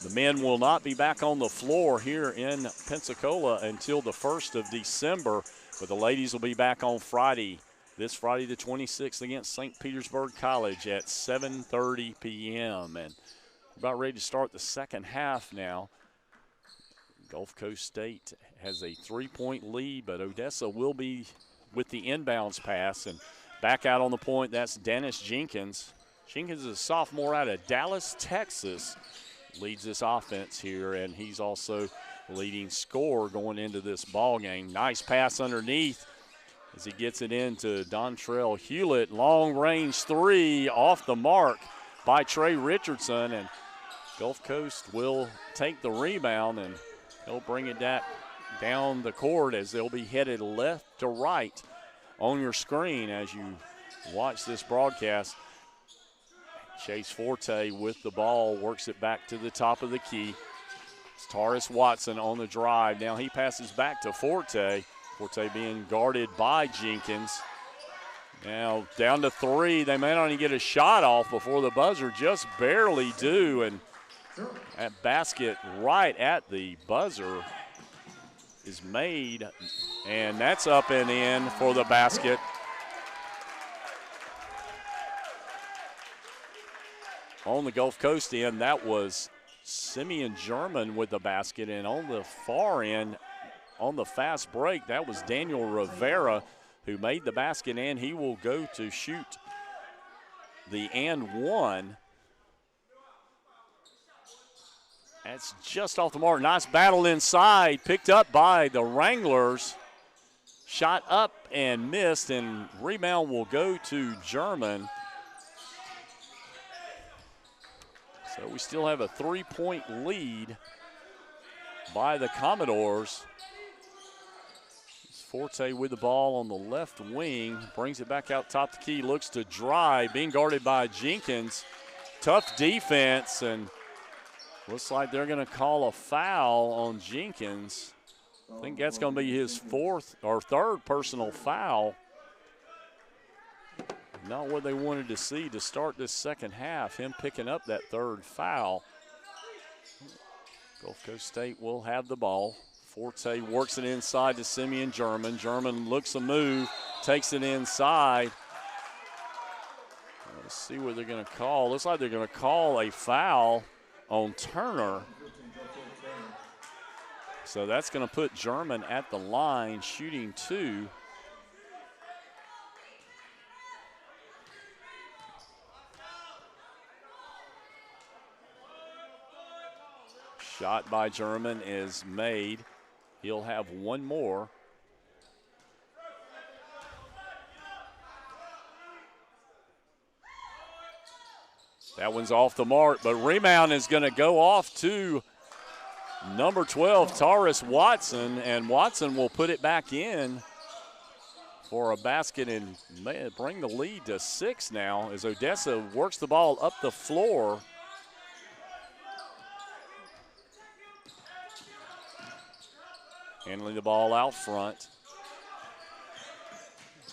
The men will not be back on the floor here in Pensacola until the 1st of December, but the ladies will be back on Friday, this Friday the 26th against St. Petersburg College at 7:30 p.m. And we're about ready to start the second half now. Gulf Coast State has a 3-point lead, but Odessa will be with the inbounds pass. And back out on the point, that's Dennis Jenkins. Jenkins is a sophomore out of Dallas, Texas. Leads this offense here, and he's also leading scorer going into this ball game. Nice pass underneath as he gets it into Dontrell Hewlett. Long range 3 off the mark by Trey Richardson, and Gulf Coast will take the rebound, and they'll bring it down the court as they'll be headed left to right on your screen as you watch this broadcast. Chase Forte with the ball, works it back to the top of the key. It's Taurus Watson on the drive. Now he passes back to Forte. Forte being guarded by Jenkins. Now down to 3. They may not even get a shot off before the buzzer, just barely do. And that basket right at the buzzer is made, and that's up and in for the basket. On the Gulf Coast end, that was Simeon German with the basket, and on the far end, on the fast break, that was Daniel Rivera who made the basket, and he will go to shoot the and one. That's just off the mark. Nice battle inside, picked up by the Wranglers. Shot up and missed, and rebound will go to German. So we still have a 3-point lead by the Commodores. Forte with the ball on the left wing, brings it back out top the key, looks to drive, being guarded by Jenkins. Tough defense, and looks like they're going to call a foul on Jenkins. I think that's going to be his 4th or 3rd personal foul. Not what they wanted to see to start this second half, him picking up that 3rd foul. Gulf Coast State will have the ball. Forte works it inside to Simeon German. German looks a move, takes it inside. Let's see what they're going to call. Looks like they're going to call a foul on Turner. So that's going to put German at the line, shooting 2. Shot by German is made. He'll have one more. That one's off the mark, but rebound is going to go off to number 12, Taurus Watson, and Watson will put it back in for a basket and bring the lead to 6 now as Odessa works the ball up the floor. Handling the ball out front.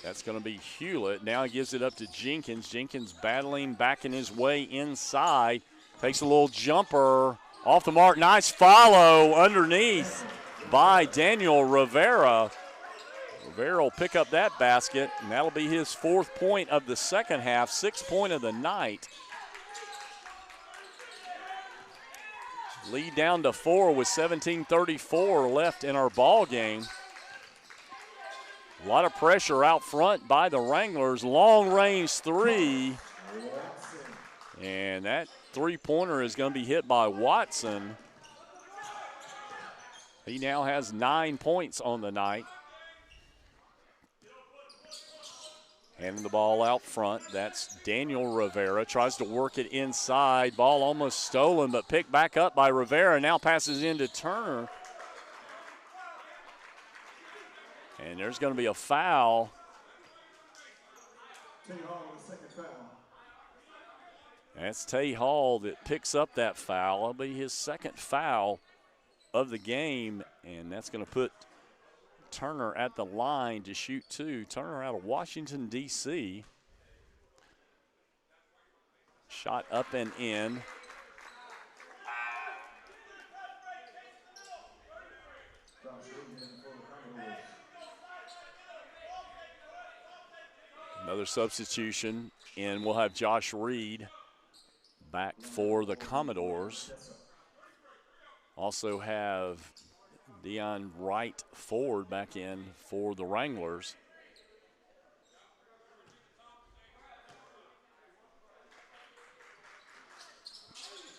That's going to be Hewlett. Now he gives it up to Jenkins. Jenkins battling, backing his way inside. Takes a little jumper off the mark. Nice follow underneath by Daniel Rivera. Rivera will pick up that basket, and that'll be his 4th point of the second half, 6th point of the night. Lead down to 4 with 17:34 left in our ball game. A lot of pressure out front by the Wranglers. Long range 3. And that 3-pointer is going to be hit by Watson. He now has 9 points on the night. Handing the ball out front. That's Daniel Rivera. Tries to work it inside. Ball almost stolen, but picked back up by Rivera. Now passes into Turner. And there's going to be a foul. That's Tay Hall that picks up that foul. It'll be his second foul of the game, and that's going to put Turner at the line to shoot two. Turner out of Washington, D.C. Shot up and in. Another substitution, and we'll have Josh Reed back for the Commodores. Also have Deion Wright Ford back in for the Wranglers.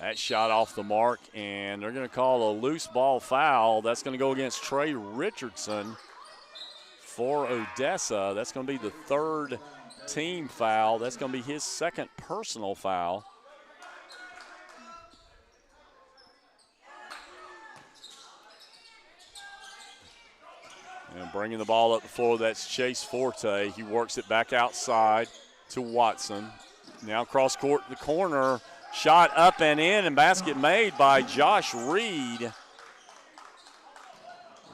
That shot off the mark, and they're going to call a loose ball foul. That's going to go against Trey Richardson for Odessa. That's going to be the third team foul. That's going to be his second personal foul. And bringing the ball up the floor, that's Chase Forte. He works it back outside to Watson. Now cross court to the corner. Shot up and in, and basket made by Josh Reed.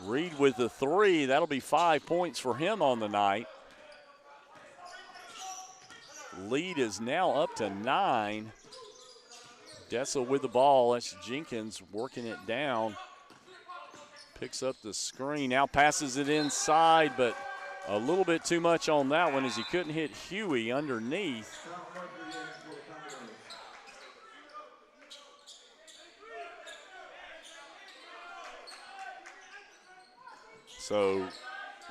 Reed with the three. That'll be 5 points for him on the night. Lead is now up to 9. Odessa with the ball. That's Jenkins working it down. Picks up the screen. Now passes it inside, but a little bit too much on that one as he couldn't hit Huey underneath. So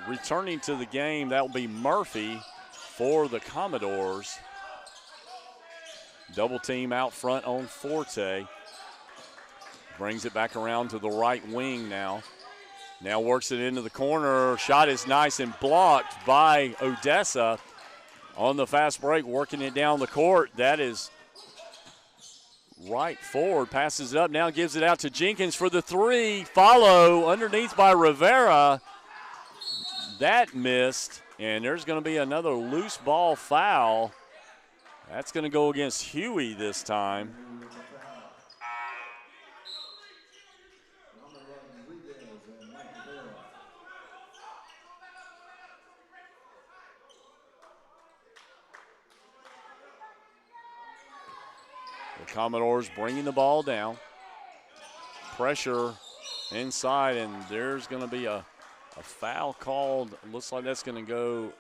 returning to the game, that will be Murphy for the Commodores. Double team out front on Forte. Brings it back around to the right wing now. Now works it into the corner. Shot is nice and blocked by Odessa. On the fast break, working it down the court. That is right forward. Passes it up, now gives it out to Jenkins for the three. Follow underneath by Rivera. That missed, and there's going to be another loose ball foul. That's going to go against Huey this time. The Commodores bringing the ball down. Pressure inside, and there's going to be a foul called. Looks like that's going to go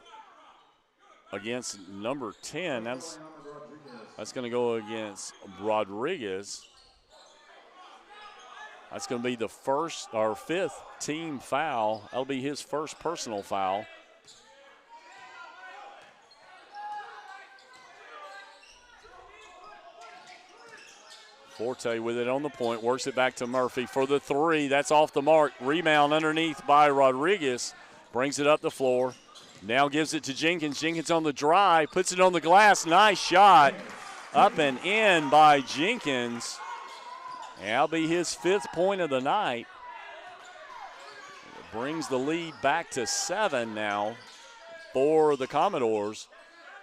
against number 10. That's going to go against Rodriguez. That's going to be the first or fifth team foul. That'll be his first personal foul. Forte with it on the point, works it back to Murphy for the three. That's off the mark. Rebound underneath by Rodriguez. Brings it up the floor. Now gives it to Jenkins. Jenkins on the drive, puts it on the glass. Nice shot. Up and in by Jenkins. That'll be his fifth point of the night. Brings the lead back to 7 now for the Commodores.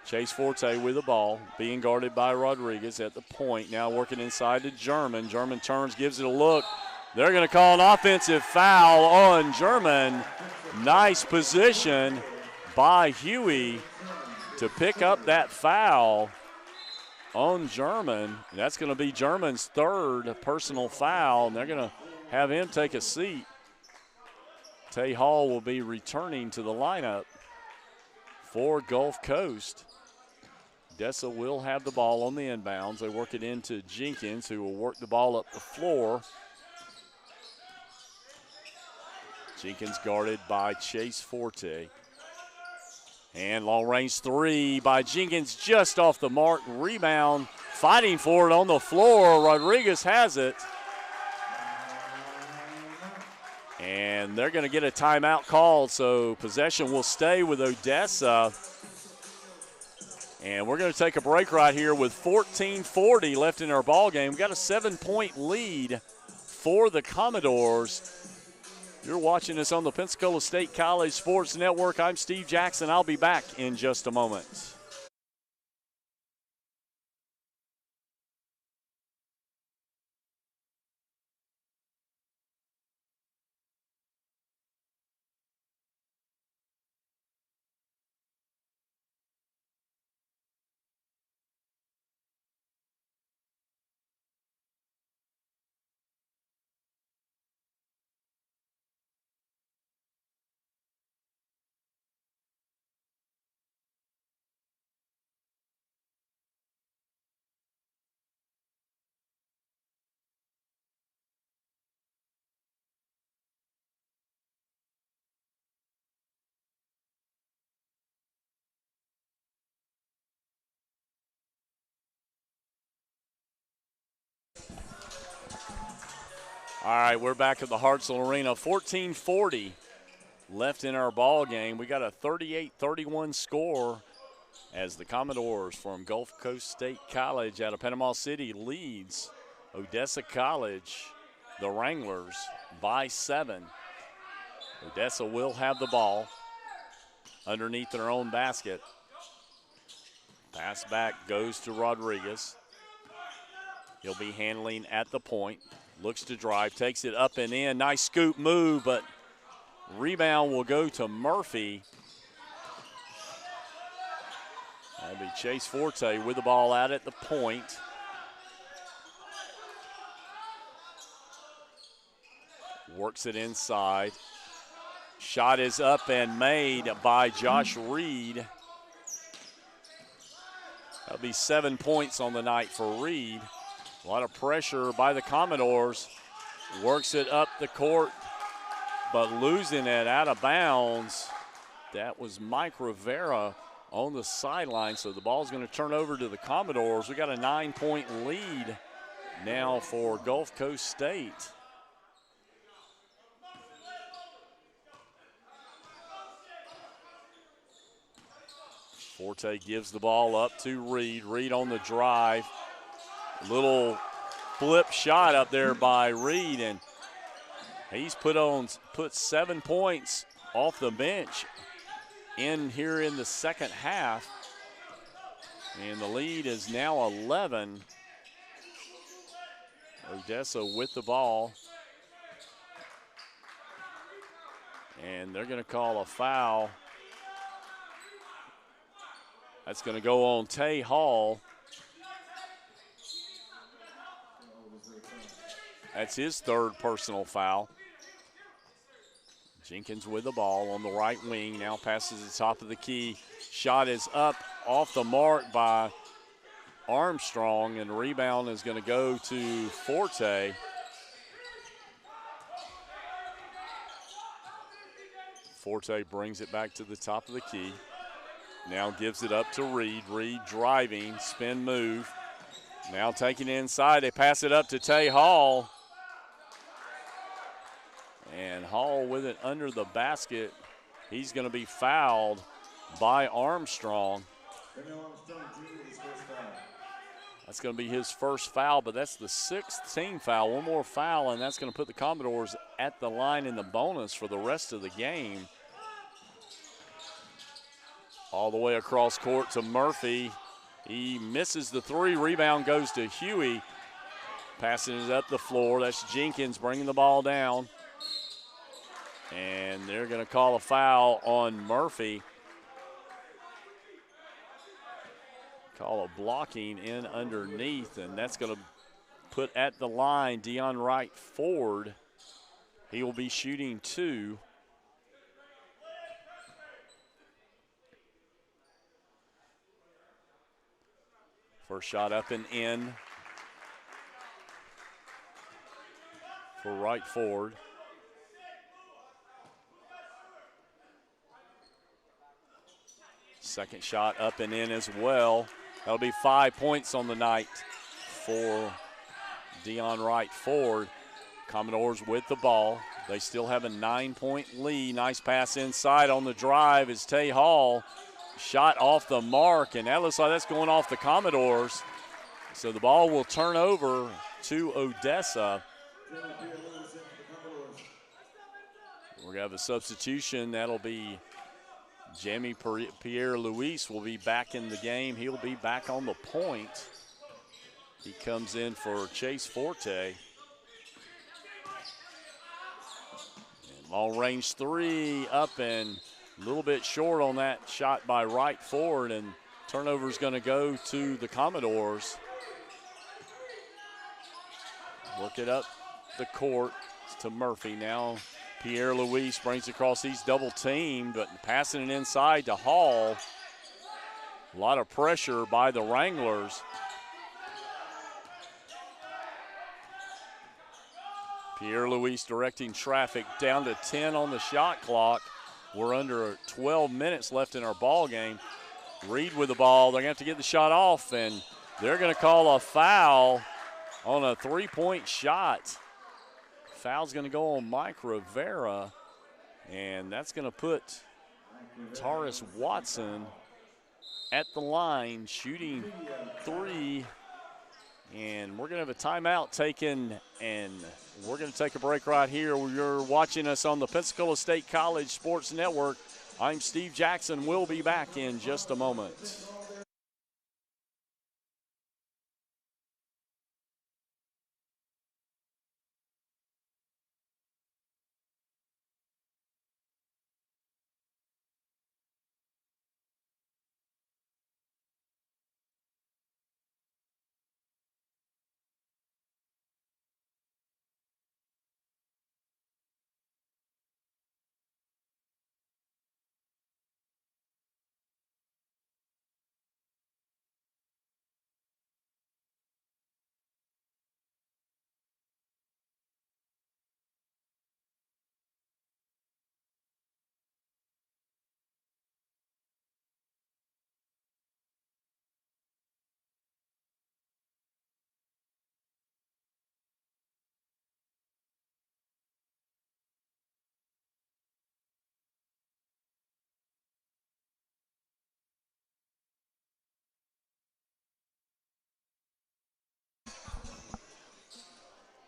Chase Forte with the ball, being guarded by Rodriguez at the point. Now working inside to German. German turns, gives it a look. They're going to call an offensive foul on German. Nice position by Huey to pick up that foul on German. That's going to be German's third personal foul, and they're going to have him take a seat. Tay Hall will be returning to the lineup for Gulf Coast. Odessa will have the ball on the inbounds. They work it into Jenkins, who will work the ball up the floor. Jenkins guarded by Chase Forte. And long range three by Jenkins, just off the mark. Rebound, fighting for it on the floor. Rodriguez has it. And they're going to get a timeout called, so possession will stay with Odessa. And we're going to take a break right here with 14:40 left in our ball game. We've got a 7-point lead for the Commodores. You're watching us on the Pensacola State College Sports Network. I'm Steve Jackson. I'll be back in just a moment. All right, we're back at the Hartselle Arena. 14:40 left in our ball game. We got a 38-31 score as the Commodores from Gulf Coast State College out of Panama City leads Odessa College, the Wranglers, by 7. Odessa will have the ball underneath their own basket. Pass back goes to Rodriguez. He'll be handling at the point. Looks to drive, takes it up and in. Nice scoop move, but rebound will go to Murphy. That'll be Chase Forte with the ball out at the point. Works it inside. Shot is up and made by Josh Reed. That'll be 7 points on the night for Reed. A lot of pressure by the Commodores. Works it up the court, but losing it out of bounds. That was Mike Rivera on the sideline, so the ball's going to turn over to the Commodores. We got a 9-point lead now for Gulf Coast State. Forte gives the ball up to Reed. Reed on the drive. Little flip shot up there by Reed, and he's put 7 points off the bench in here in the second half. And the lead is now 11. Odessa with the ball. And they're going to call a foul. That's going to go on Tay Hall. That's his third personal foul. Jenkins with the ball on the right wing. Now passes the top of the key. Shot is up off the mark by Armstrong, and rebound is going to go to Forte. Forte brings it back to the top of the key. Now gives it up to Reed. Reed driving, spin move. Now taking it inside. They pass it up to Tay Hall. And Hall with it under the basket. He's going to be fouled by Armstrong. That's going to be his first foul, but that's the 6th team foul. One more foul, and that's going to put the Commodores at the line in the bonus for the rest of the game. All the way across court to Murphy. He misses the 3. Rebound goes to Huey. Passing it up the floor. That's Jenkins bringing the ball down. And they're going to call a foul on Murphy. Call a blocking in underneath, and that's going to put at the line Deion Wright Ford. He will be shooting 2. First shot up and in for Wright Ford. Second shot up and in as well. That'll be 5 points on the night for Deion Wright Ford. Commodores with the ball. They still have a 9-point lead. Nice pass inside on the drive is Tay Hall. shot off the mark, and that looks like that's going off the Commodores. So the ball will turn over to Odessa. We're going to have a substitution. That'll be Jamie Pierre-Louis will be back in the game. He'll be back on the point. He comes in for Chase Forte. And long range three up and a little bit short on that shot by right forward, and turnover is going to go to the Commodores. Work it up the court to Murphy. Now Pierre-Louis brings across. He's double teamed, but passing it inside to Hall. A lot of pressure by the Wranglers. Pierre-Louis directing traffic down to 10 on the shot clock. We're under 12 minutes left in our ball game. Reed with the ball. They're going to have to get the shot off, and they're going to call a foul on a three-point shot. Foul's going to go on Mike Rivera, and that's going to put Taurus Watson at the line shooting three. And we're going to have a timeout taken, and we're going to take a break right here. You're watching us on the Pensacola State College Sports Network. I'm Steve Jackson. We'll be back in just a moment.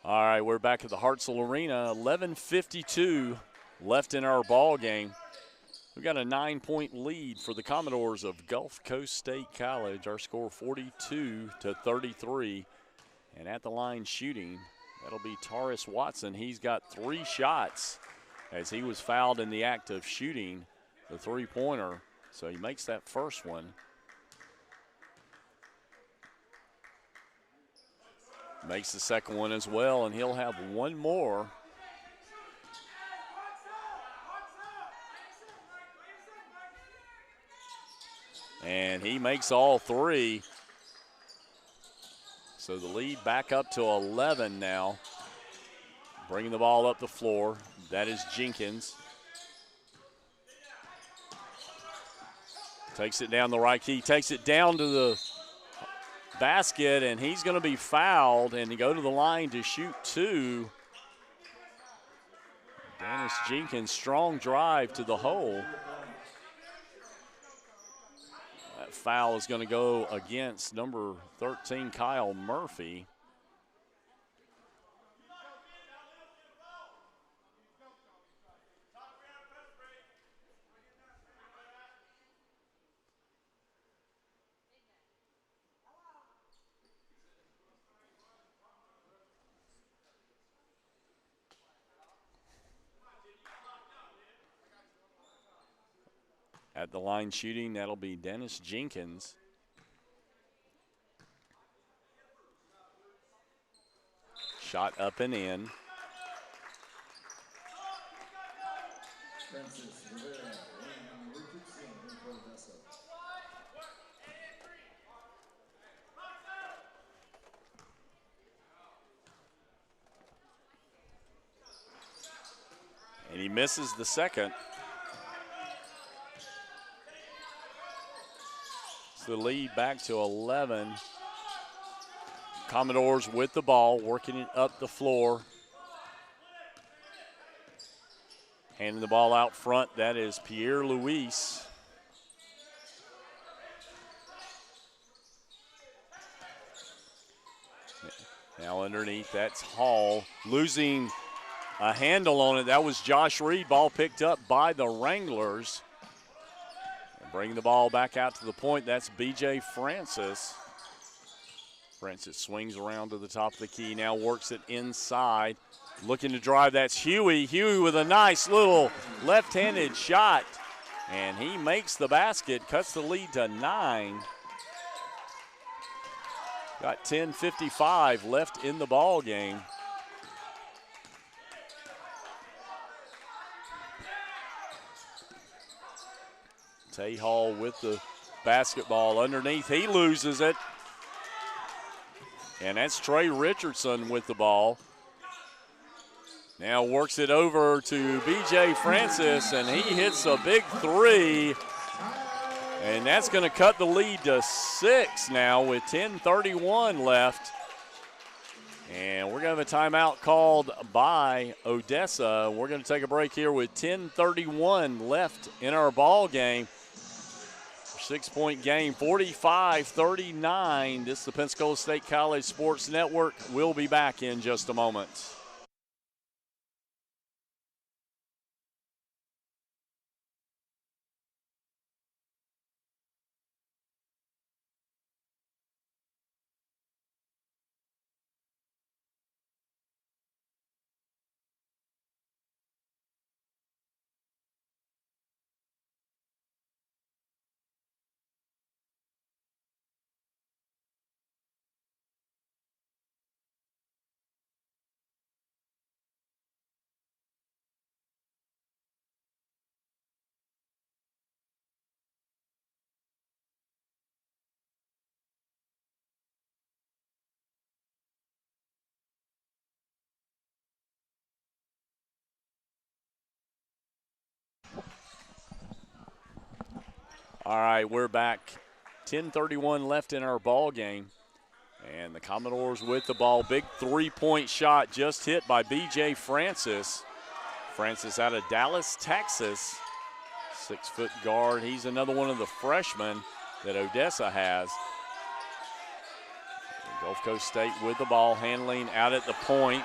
All right, we're back at the Hartselle Arena. 11:52 left in our ball game. We got a 9-point lead for the Commodores of Gulf Coast State College. Our score 42-33. And at the line shooting, that'll be Taurus Watson. He's got 3 shots as he was fouled in the act of shooting the three-pointer. So he makes that first one. Makes the second one as well, and he'll have one more. And he makes all 3. So the lead back up to 11 now. Bringing the ball up the floor. That is Jenkins. Takes it down the right key. Takes it down to the basket, and he's going to be fouled and to go to the line to shoot 2. Dennis Jenkins, strong drive to the hole. That foul is going to go against number 13, Kyle Murphy. At the line shooting, that'll be Dennis Jenkins. Shot up and in. And he misses the second. The lead back to 11. Commodores with the ball, working it up the floor. Handing the ball out front, that is Pierre-Louis. Now underneath, that's Hall losing a handle on it. That was Josh Reed. Ball picked up by the Wranglers. And bringing the ball back out to the point, that's B.J. Francis. Francis swings around to the top of the key, now works it inside. Looking to drive, that's Huey. Huey with a nice little left-handed shot. And he makes the basket, cuts the lead to 9. Got 10:55 left in the ball game. Tay Hall with the basketball underneath. He loses it. And that's Trey Richardson with the ball. Now works it over to B.J. Francis, and he hits a big three. And that's going to cut the lead to 6 now with 10:31 left. And we're going to have a timeout called by Odessa. We're going to take a break here with 10:31 left in our ball game. 6-point game, 45-39. This is the Pensacola State College Sports Network. We'll be back in just a moment. All right, we're back. 10:31 left in our ball game. And the Commodores with the ball. Big three-point shot just hit by B.J. Francis. Francis out of Dallas, Texas. 6-foot guard. He's another one of the freshmen that Odessa has. Gulf Coast State with the ball, handling out at the point.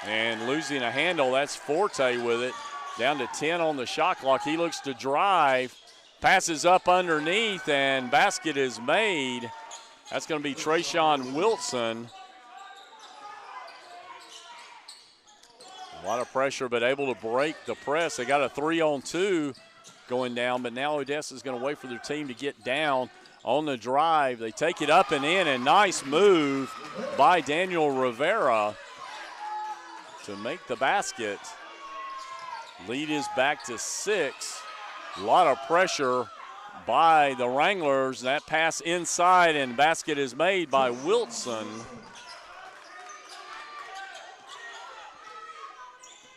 And losing a handle, that's Forte with it. Down to 10 on the shot clock. He looks to drive, passes up underneath, and basket is made. That's going to be Trayshawn Wilson. A lot of pressure, but able to break the press. They got a 3-on-2 going down, but now Odessa's going to wait for their team to get down on the drive. They take it up and in, and nice move by Daniel Rivera to make the basket. Lead is back to 6. A lot of pressure by the Wranglers. That pass inside, and basket is made by Wilson.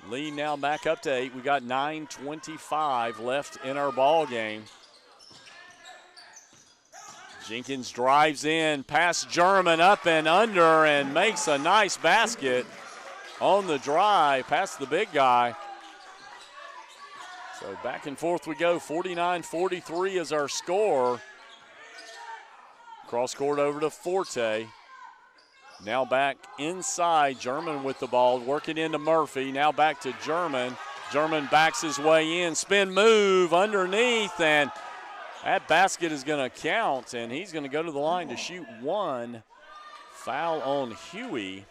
Lead now back up to 8. We got 9:25 left in our ball game. Jenkins drives in, past German, up and under, and makes a nice basket on the drive, past the big guy. So back and forth we go. 49-43 is our score. Cross court over to Forte. Now back inside. German with the ball, working into Murphy. Now back to German. German backs his way in. Spin move underneath, and that basket is going to count, and he's going to go to the line to shoot one. Foul on Huey.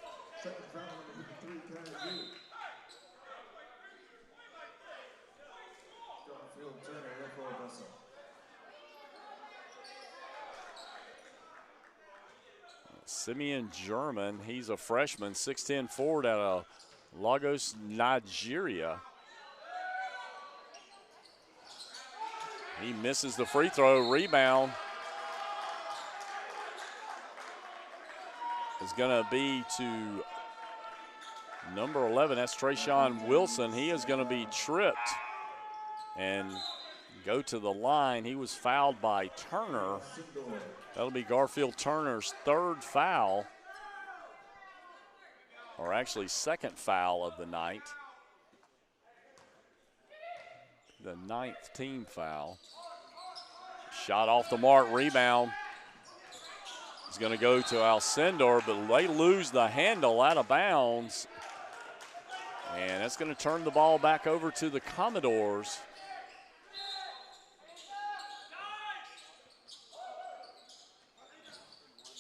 Simeon German, he's a freshman, 6'10" forward out of Lagos, Nigeria. He misses the free throw. Rebound is going to be to number 11. That's Trayshawn Wilson. He is going to be tripped and go to the line. He was fouled by Turner. That'll be Garfield Turner's third foul, or actually second foul of the night. The 9th team foul. Shot off the mark, rebound. It's going to go to Alcindor, but they lose the handle out of bounds. And that's going to turn the ball back over to the Commodores.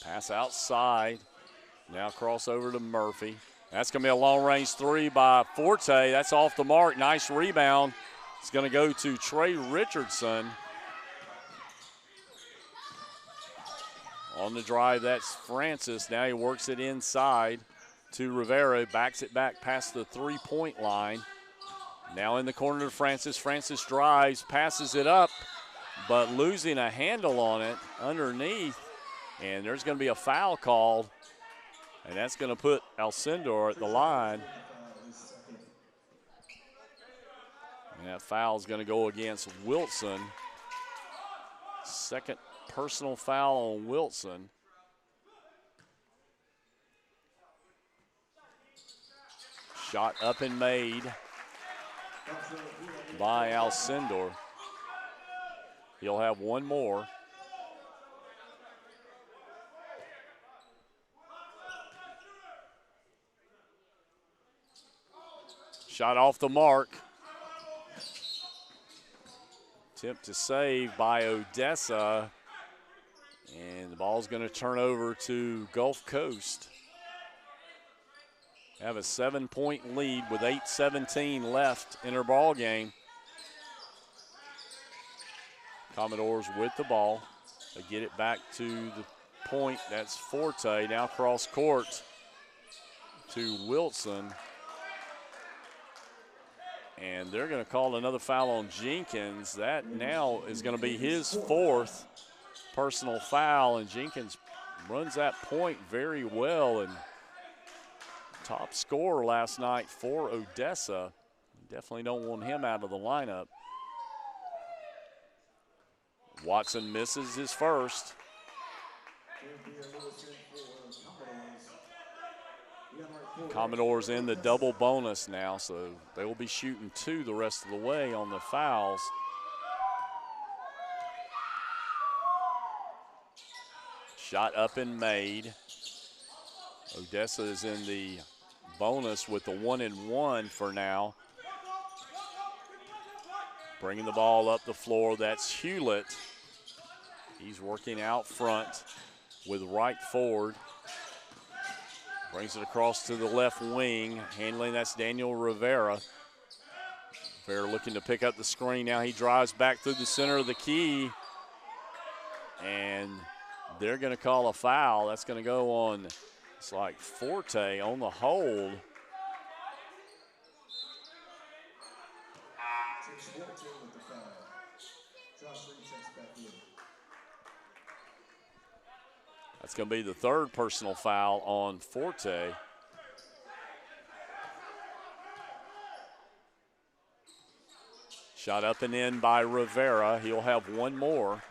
Pass outside. Now cross over to Murphy. That's going to be a long-range three by Forte. That's off the mark. Nice rebound. It's going to go to Trey Richardson. On the drive, that's Francis. Now he works it inside to Rivera. Backs it back past the three-point line. Now in the corner to Francis. Francis drives, passes it up, but losing a handle on it underneath. And there's going to be a foul called. And that's going to put Alcindor at the line. And that foul is going to go against Wilson. Second personal foul on Wilson. Shot up and made by Alcindor. He'll have one more. Shot off the mark. Attempt to save by Odessa. And the ball's going to turn over to Gulf Coast. Have a 7-point lead with 8:17 left in their ball game. Commodores with the ball. They get it back to the point. That's Forte. Now cross court to Wilson. And they're going to call another foul on Jenkins. That now is going to be his fourth personal foul, and Jenkins runs that point very well. And top scorer last night for Odessa. Definitely don't want him out of the lineup. Watson misses his first. Commodores in the double bonus now, so they will be shooting two the rest of the way on the fouls. Shot up and made. Odessa is in the bonus with the 1-and-1 for now. Bringing the ball up the floor, that's Hewlett. He's working out front with right forward. Brings it across to the left wing. Handling, that's Daniel Rivera. Rivera looking to pick up the screen. Now he drives back through the center of the key. And they're going to call a foul. That's going to go on, it's like Forte on the hold. That's going to be the third personal foul on Forte. Shot up and in by Rivera. He'll have one more.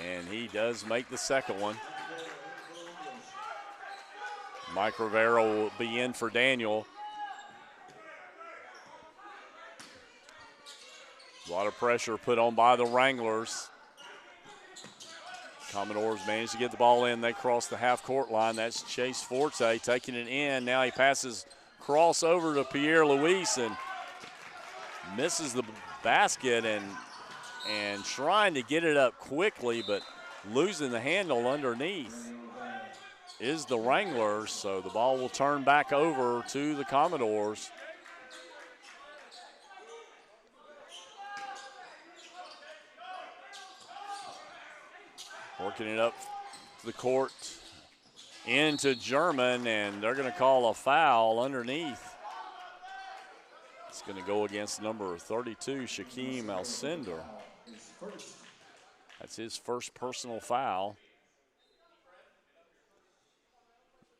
And he does make the second one. Mike Rivera will be in for Daniel. A lot of pressure put on by the Wranglers. Commodores managed to get the ball in. They cross the half-court line. That's Chase Forte taking it in. Now he passes cross over to Pierre Luis and misses the basket and trying to get it up quickly, but losing the handle underneath is the Wranglers, so the ball will turn back over to the Commodores. Working it up the court into German, and they're going to call a foul underneath. It's going to go against number 32, Shaquem Alcindor. That's his first personal foul.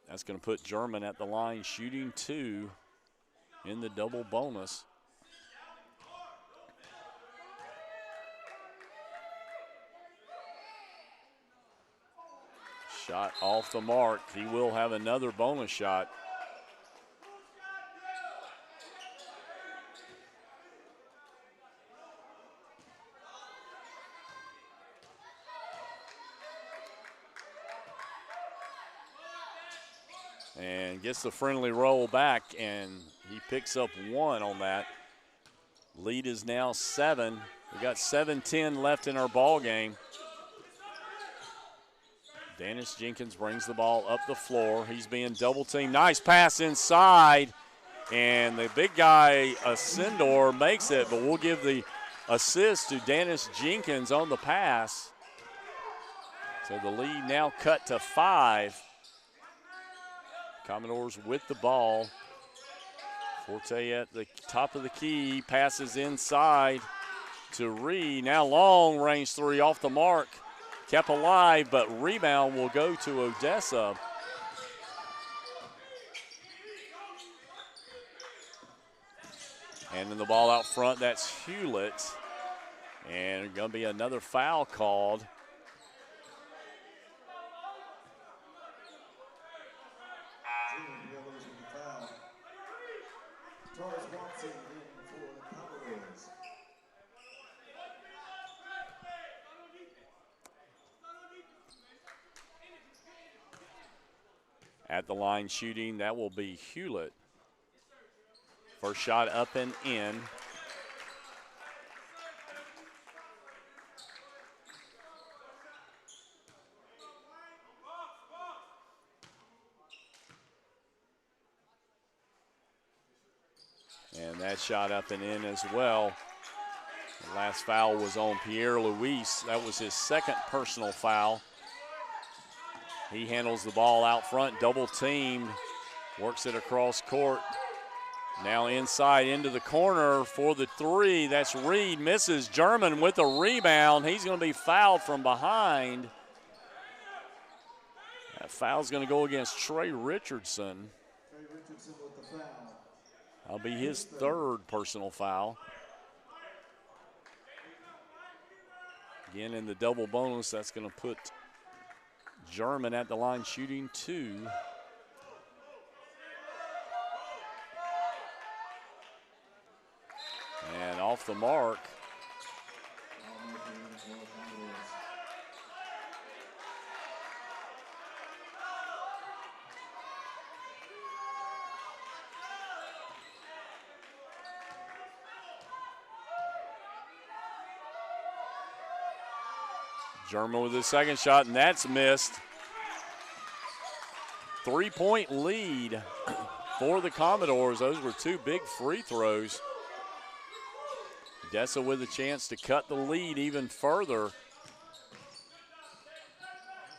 That's going to put German at the line shooting two in the double bonus. Shot off the mark. He will have another bonus shot. And gets the friendly roll back, and he picks up one on that. Lead is now 7. We got 7:10 left in our ball game. Dennis Jenkins brings the ball up the floor. He's being double teamed. Nice pass inside, and the big guy, Ascendor, makes it, but we'll give the assist to Dennis Jenkins on the pass. So the lead now cut to 5. Commodores with the ball. Forte at the top of the key, passes inside to Reed. Now long range three off the mark. Kept alive, but rebound will go to Odessa. And then the ball out front, that's Hewlett. And going to be another foul called. At the line shooting, that will be Hewlett. First shot up and in. And that shot up and in as well. The last foul was on Pierre Luis. That was his second personal foul. He handles the ball out front, double teamed, works it across court. Now inside into the corner for the three. That's Reed, misses. German with a rebound. He's going to be fouled from behind. That foul's going to go against Trey Richardson. Trey Richardson with the foul. That'll be his third personal foul. Again, in the double bonus, that's going to put German at the line shooting 2. And off the mark. German with his second shot, and that's missed. 3-point lead for the Commodores. Those were 2 big free throws. Odessa with a chance to cut the lead even further.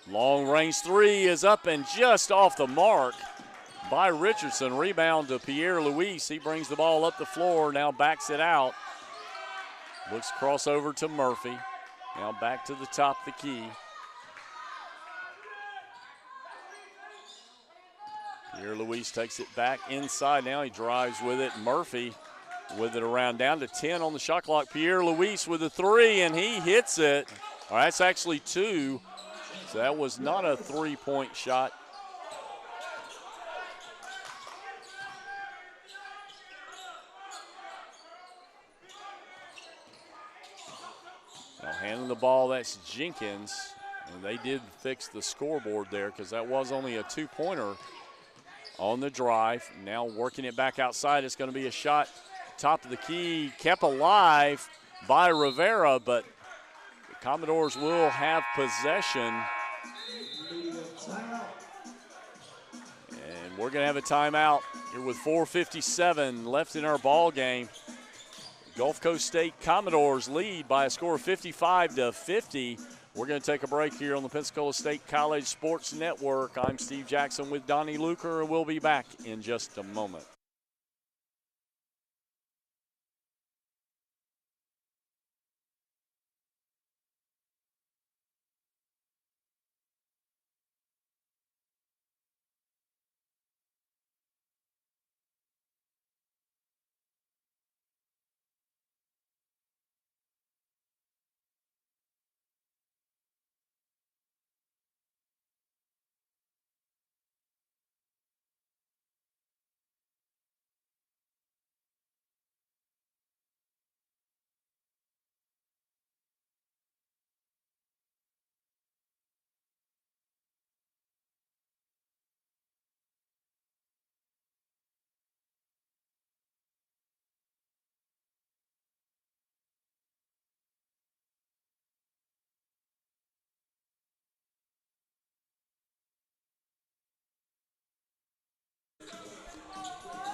Long range three is up and just off the mark by Richardson. Rebound to Pierre Luis. He brings the ball up the floor, now backs it out. Looks crossover to Murphy. Now back to the top of the key. Pierre Luis takes it back inside. Now he drives with it. Murphy with it around down to 10 on the shot clock. Pierre Luis with a three, and he hits it. All right, that's actually 2. So that was not a 3-point shot. Now handling the ball, that's Jenkins. And they did fix the scoreboard there because that was only a 2-pointer on the drive. Now working it back outside. It's going to be a shot top of the key, kept alive by Rivera, but the Commodores will have possession. And we're going to have a timeout here with 4:57 left in our ball game. Gulf Coast State Commodores lead by a score of 55-50. We're going to take a break here on the Pensacola State College Sports Network. I'm Steve Jackson with Donnie Luker, and we'll be back in just a moment.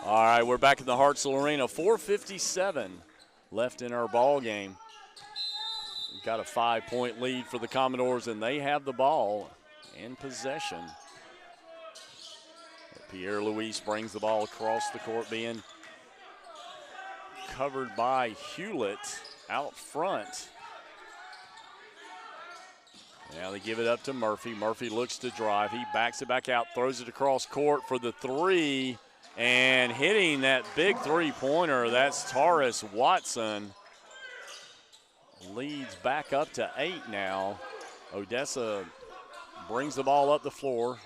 All right, we're back in the Hartselle Arena. 4:57 left in our ball game. We've got a 5-point lead for the Commodores, and they have the ball in possession. Pierre Luis brings the ball across the court, being covered by Hewlett out front. Now they give it up to Murphy. Murphy looks to drive. He backs it back out, throws it across court for the three, and hitting that big three-pointer, that's Taurus Watson. Leads back up to 8 now. Odessa brings the ball up the floor,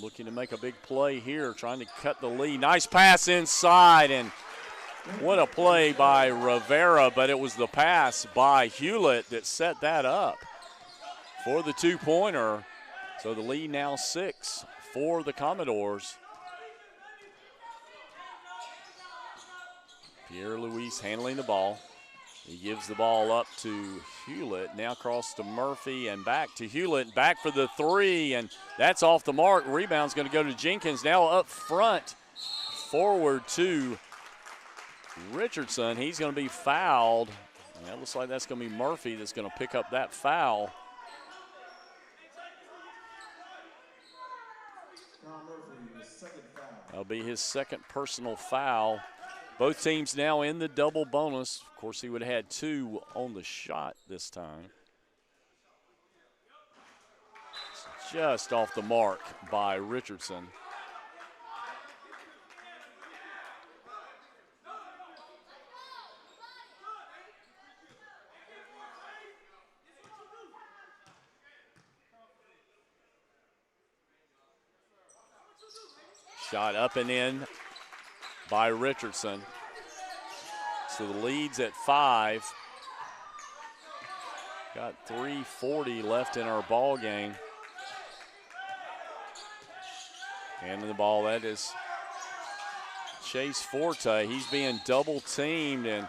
looking to make a big play here, trying to cut the lead. Nice pass inside, and what a play by Rivera, but it was the pass by Hewlett that set that up for the two-pointer. So the lead now 6 for the Commodores. Pierre Luis handling the ball. He gives the ball up to Hewlett, now across to Murphy and back to Hewlett, back for the three, and that's off the mark. Rebound's going to go to Jenkins. Now up front, forward to Richardson. He's going to be fouled. And that looks like that's going to be Murphy that's going to pick up that foul. That'll be his second personal foul. Both teams now in the double bonus. Of course, he would have had 2 on the shot this time. It's just off the mark by Richardson. Shot up and in by Richardson. So the lead's at 5. Got 3:40 left in our ball game. Handing the ball, that is Chase Forte. He's being double teamed, and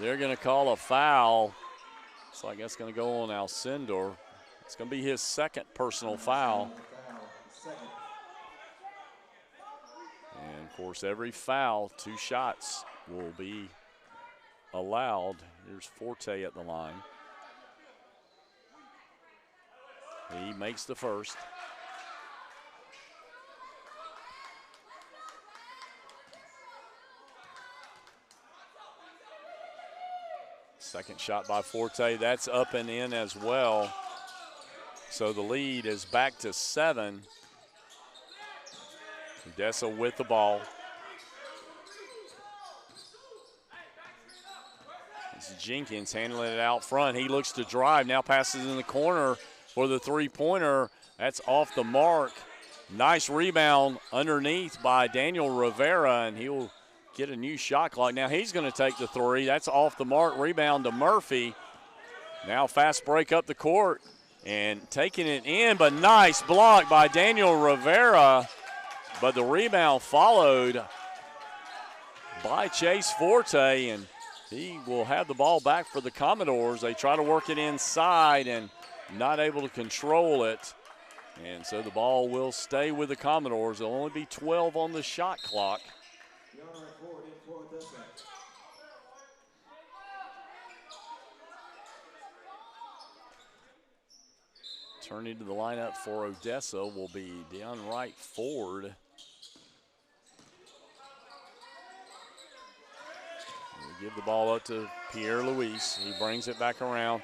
they're going to call a foul. Looks like that's going to go on Alcindor. It's going to be his second personal foul. And, of course, every foul, 2 shots will be allowed. Here's Forte at the line. He makes the first. Second shot by Forte, that's up and in as well. So the lead is back to 7. Odessa with the ball. It's Jenkins handling it out front. He looks to drive, now passes in the corner for the three-pointer. That's off the mark. Nice rebound underneath by Daniel Rivera, and he'll get a new shot clock. Now he's going to take the three. That's off the mark. Rebound to Murphy. Now fast break up the court and taking it in, but nice block by Daniel Rivera. But the rebound followed by Chase Forte, and he will have the ball back for the Commodores. They try to work it inside and not able to control it. And so the ball will stay with the Commodores. There'll only be 12 on the shot clock. Turning to the lineup for Odessa will be downright Ford. We give the ball up to Pierre Luis. He brings it back around.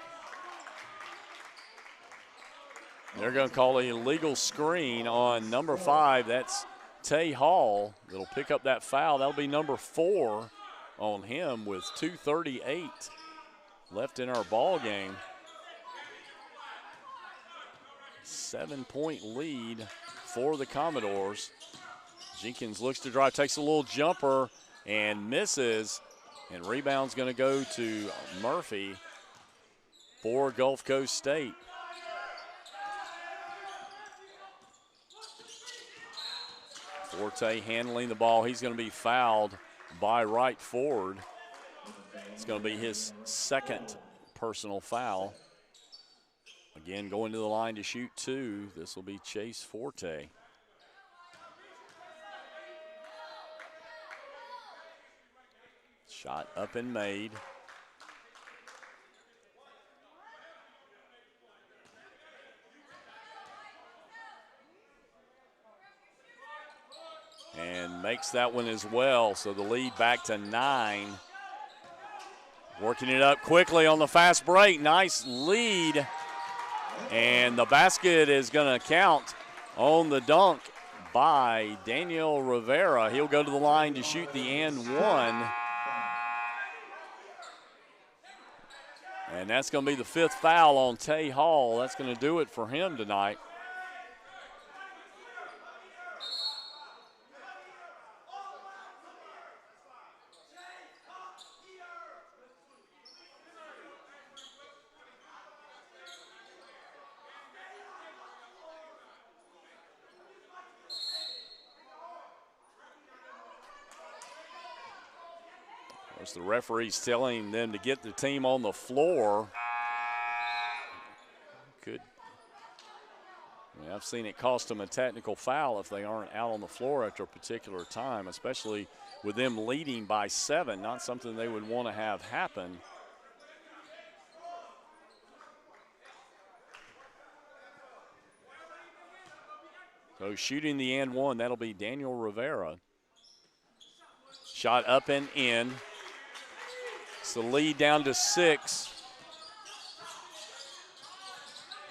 They're going to call an illegal screen on number 5. That's Tay Hall. That'll pick up that foul. That'll be number 4 on him with 2:38 left in our ball game. 7-point lead for the Commodores. Jenkins looks to drive, takes a little jumper and misses. And rebound's going to go to Murphy for Gulf Coast State. Forte handling the ball. He's going to be fouled by Wright Ford. It's going to be his second personal foul. Again, going to the line to shoot 2. This will be Chase Forte. Shot up and made. And makes that one as well, so the lead back to 9. Working it up quickly on the fast break. Nice lead. And the basket is going to count on the dunk by Daniel Rivera. He'll go to the line to shoot the and one. And that's going to be the 5th foul on Tay Hall. That's going to do it for him tonight. The referee's telling them to get the team on the floor. I've seen it cost them a technical foul if they aren't out on the floor after a particular time, especially with them leading by 7, not something they would want to have happen. So shooting the and one, that'll be Daniel Rivera. Shot up and in. It's the lead down to 6.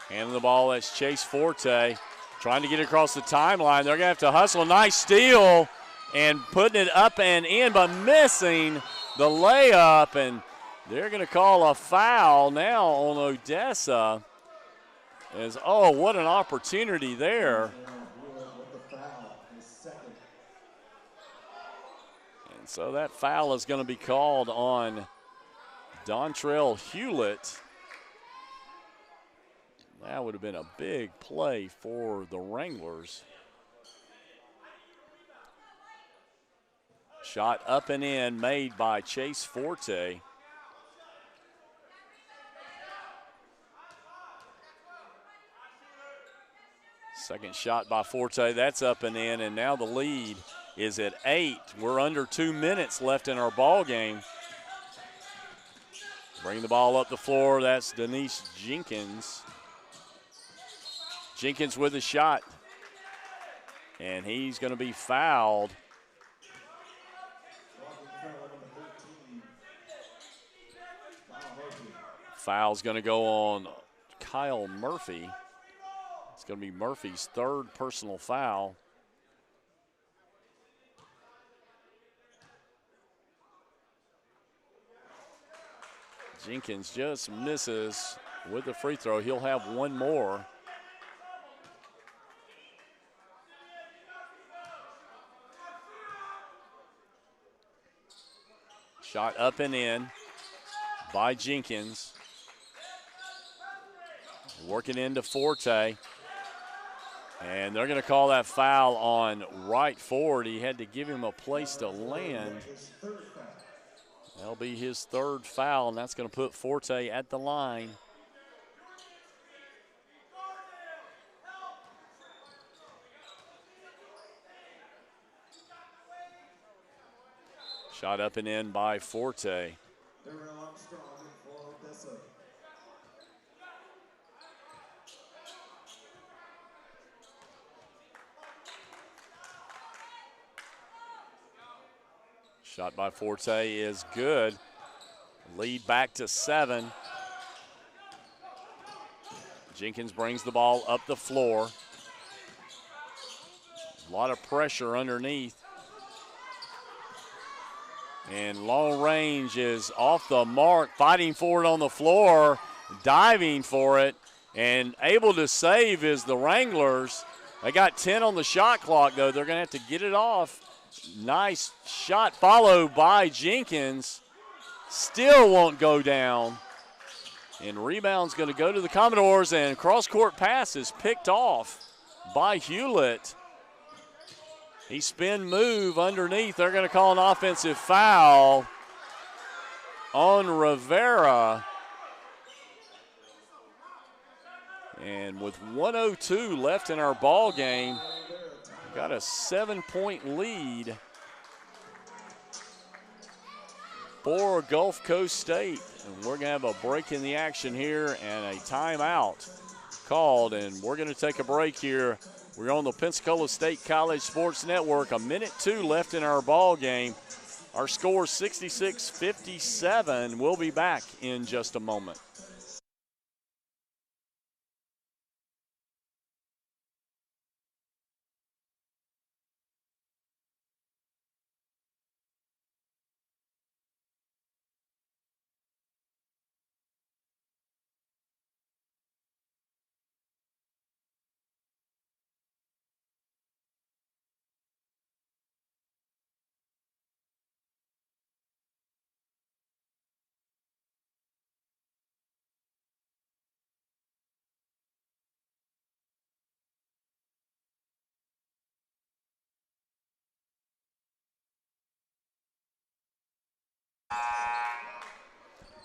Handing the ball, that's Chase Forte. Trying to get across the timeline. They're going to have to hustle. Nice steal and putting it up and in, but missing the layup. And they're going to call a foul now on Odessa. Oh, what an opportunity there. And so that foul is going to be called on Dontrell Hewlett. That would have been a big play for the Wranglers. Shot up and in made by Chase Forte. Second shot by Forte, that's up and in, and now the lead is at 8. We're under 2 minutes left in our ball game. Bring the ball up the floor, that's Denise Jenkins. Jenkins with a shot, and he's going to be fouled. Foul's going to go on Kyle Murphy. It's going to be Murphy's 3rd personal foul. Jenkins just misses with the free throw. He'll have one more. Shot up and in by Jenkins. Working into Forte. And they're going to call that foul on right forward. He had to give him a place to land. That'll be his 3rd foul, and that's going to put Forte at the line. Shot up and in by Forte. Shot by Forte is good. Lead back to 7. Jenkins brings the ball up the floor. A lot of pressure underneath. And long range is off the mark, fighting for it on the floor, diving for it, and able to save is the Wranglers. They got 10 on the shot clock, though. They're going to have to get it off. Nice shot followed by Jenkins. Still won't go down. And rebound's going to go to the Commodores, and cross-court pass is picked off by Hewlett. He spin move underneath. They're going to call an offensive foul on Rivera. And with 1:02 left in our ball game, we've got a 7-point lead. for Gulf Coast State. And we're going to have a break in the action here and a timeout called. And we're going to take a break here. We're on the Pensacola State College Sports Network. 1:02 left in our ball game. Our score is 66-57. We'll be back in just a moment.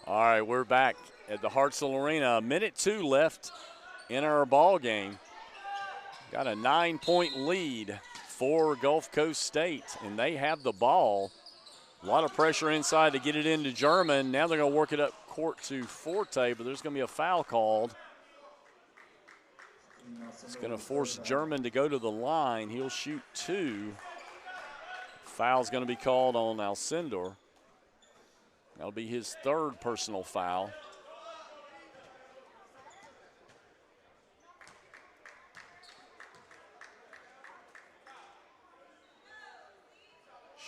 All right, we're back at the Hartselle Arena. 1:02 left in our ball game. Got a 9-point lead for Gulf Coast State, and they have the ball. A lot of pressure inside to get it into German. Now they're going to work it up court to Forte, but there's going to be a foul called. It's going to force German to go to the line. He'll shoot 2. Foul's going to be called on Alcindor. That'll be his 3rd personal foul.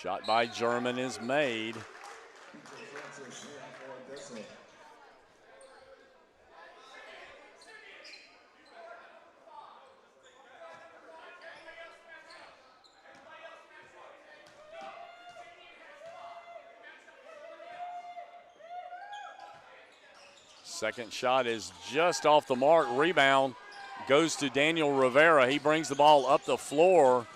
Shot by German is made. Second shot is just off the mark. Rebound goes to Daniel Rivera. He brings the ball up the floor.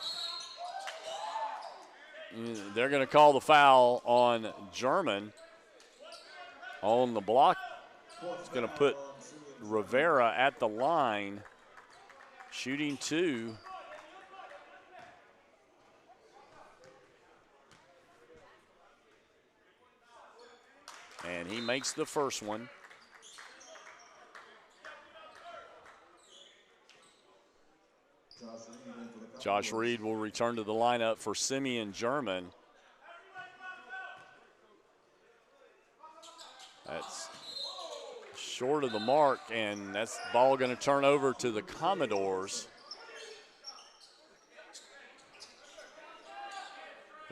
They're going to call the foul on German on the block. It's going to put Rivera at the line, shooting 2. And he makes the first one. Josh Reed will return to the lineup for Simeon German. That's short of the mark, and that's the ball going to turn over to the Commodores.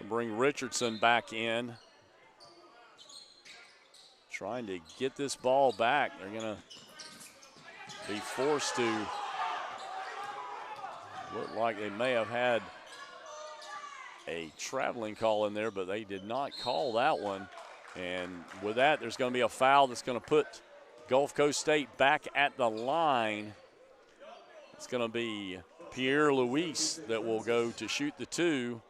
We'll bring Richardson back in. Trying to get this ball back. They're going to be forced to. Looked like they may have had a traveling call in there, but they did not call that one. And with that, there's going to be a foul that's going to put Gulf Coast State back at the line. It's going to be Pierre Luis that will go to shoot the 2.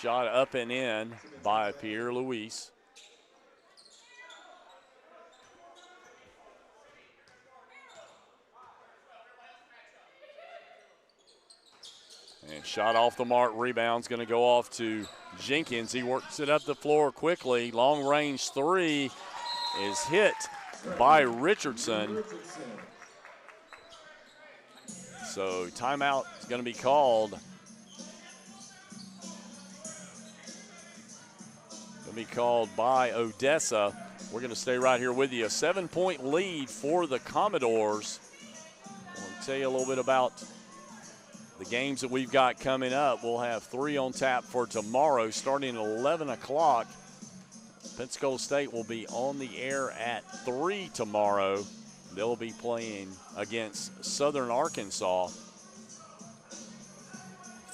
Shot up and in by Pierre Luis. And shot off the mark. Rebound's going to go off to Jenkins. He works it up the floor quickly. Long range 3 is hit by Richardson. So timeout is going to be called. Be called by Odessa. We're going to stay right here with you. A 7-point lead for the Commodores. I want to tell you a little bit about the games that we've got coming up. We'll have 3 on tap for tomorrow starting at 11 o'clock. Pensacola State will be on the air at 3 tomorrow. They'll be playing against Southern Arkansas.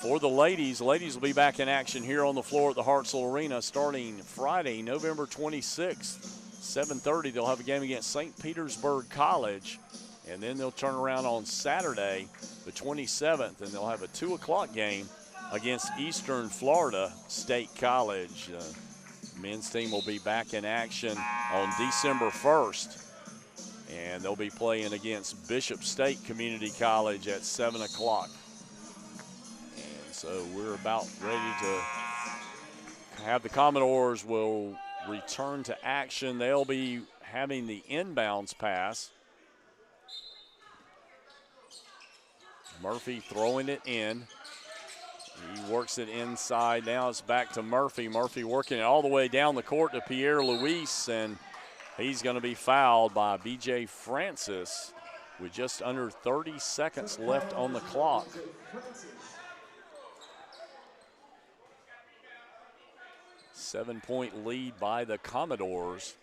For the ladies will be back in action here on the floor at the Hartselle Arena starting Friday, November 26th, 7:30. They'll have a game against St. Petersburg College, and then they'll turn around on Saturday, the 27th, and they'll have a 2 o'clock game against Eastern Florida State College. Men's team will be back in action on December 1st. And they'll be playing against Bishop State Community College at 7 o'clock. And so we're about ready to have the Commodores will return to action. They'll be having the inbounds pass. Murphy throwing it in. He works it inside. Now it's back to Murphy. Murphy working it all the way down the court to Pierre Luis, and he's going to be fouled by B.J. Francis with just under 30 seconds left on the clock. Seven-point lead by the Commodores.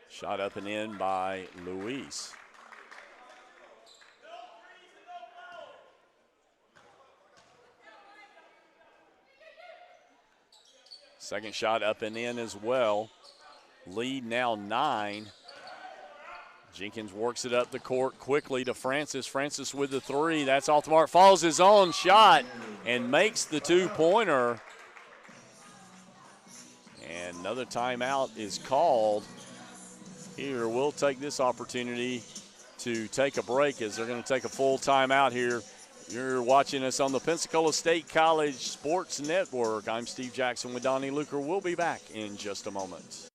Shot up and in by Luis. Second shot up and in as well. Lead now 9. Jenkins works it up the court quickly to Francis. Francis with the three. That's off the mark. Follows his own shot and makes the two-pointer. And another timeout is called. Here, we'll take this opportunity to take a break as they're going to take a full timeout here. You're watching us on the Pensacola State College Sports Network. I'm Steve Jackson with Donnie Luker. We'll be back in just a moment.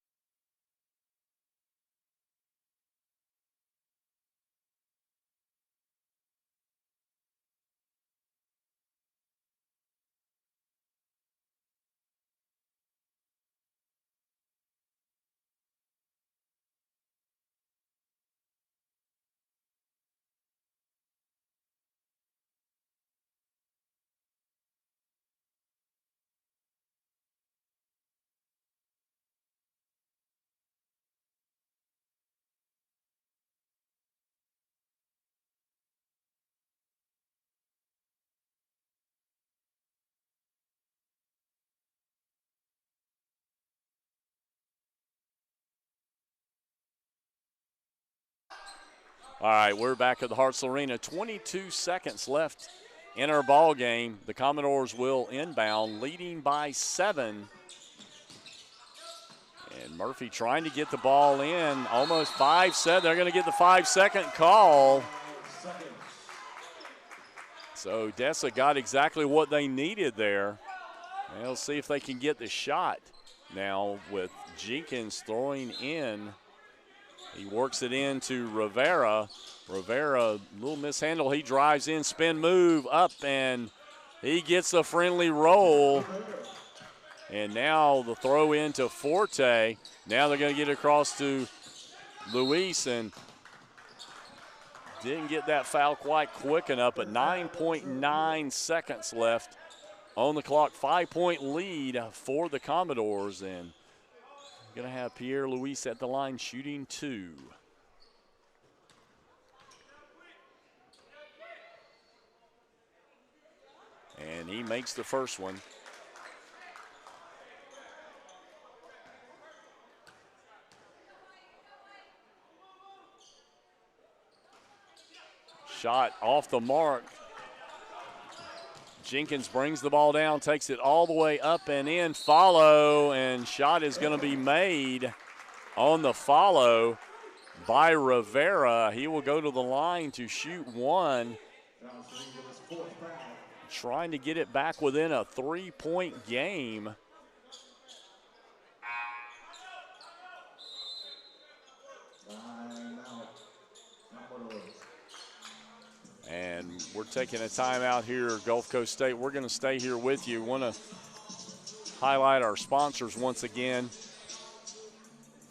All right, we're back at the Hartzell Arena. 22 seconds left in our ball game. The Commodores will inbound, leading by 7. And Murphy trying to get the ball in. Almost 5 set. They're going to get the 5-second call. So Odessa got exactly what they needed there. And we'll see if they can get the shot now with Jenkins throwing in. He works it into Rivera. Rivera, a little mishandle. He drives in, spin move up, and he gets a friendly roll. And now the throw into Forte. Now they're going to get it across to Luis, and didn't get that foul quite quick enough, but 9.9 seconds left on the clock. 5-point lead for the Commodores, and going to have Pierre Luis at the line shooting 2. And he makes the first one. Shot off the mark. Jenkins brings the ball down, takes it all the way up and in. Follow, and shot is going to be made on the follow by Rivera. He will go to the line to shoot 1. Trying to get it back within a 3-point game. And we're taking a timeout here, Gulf Coast State. We're going to stay here with you. Want to highlight our sponsors once again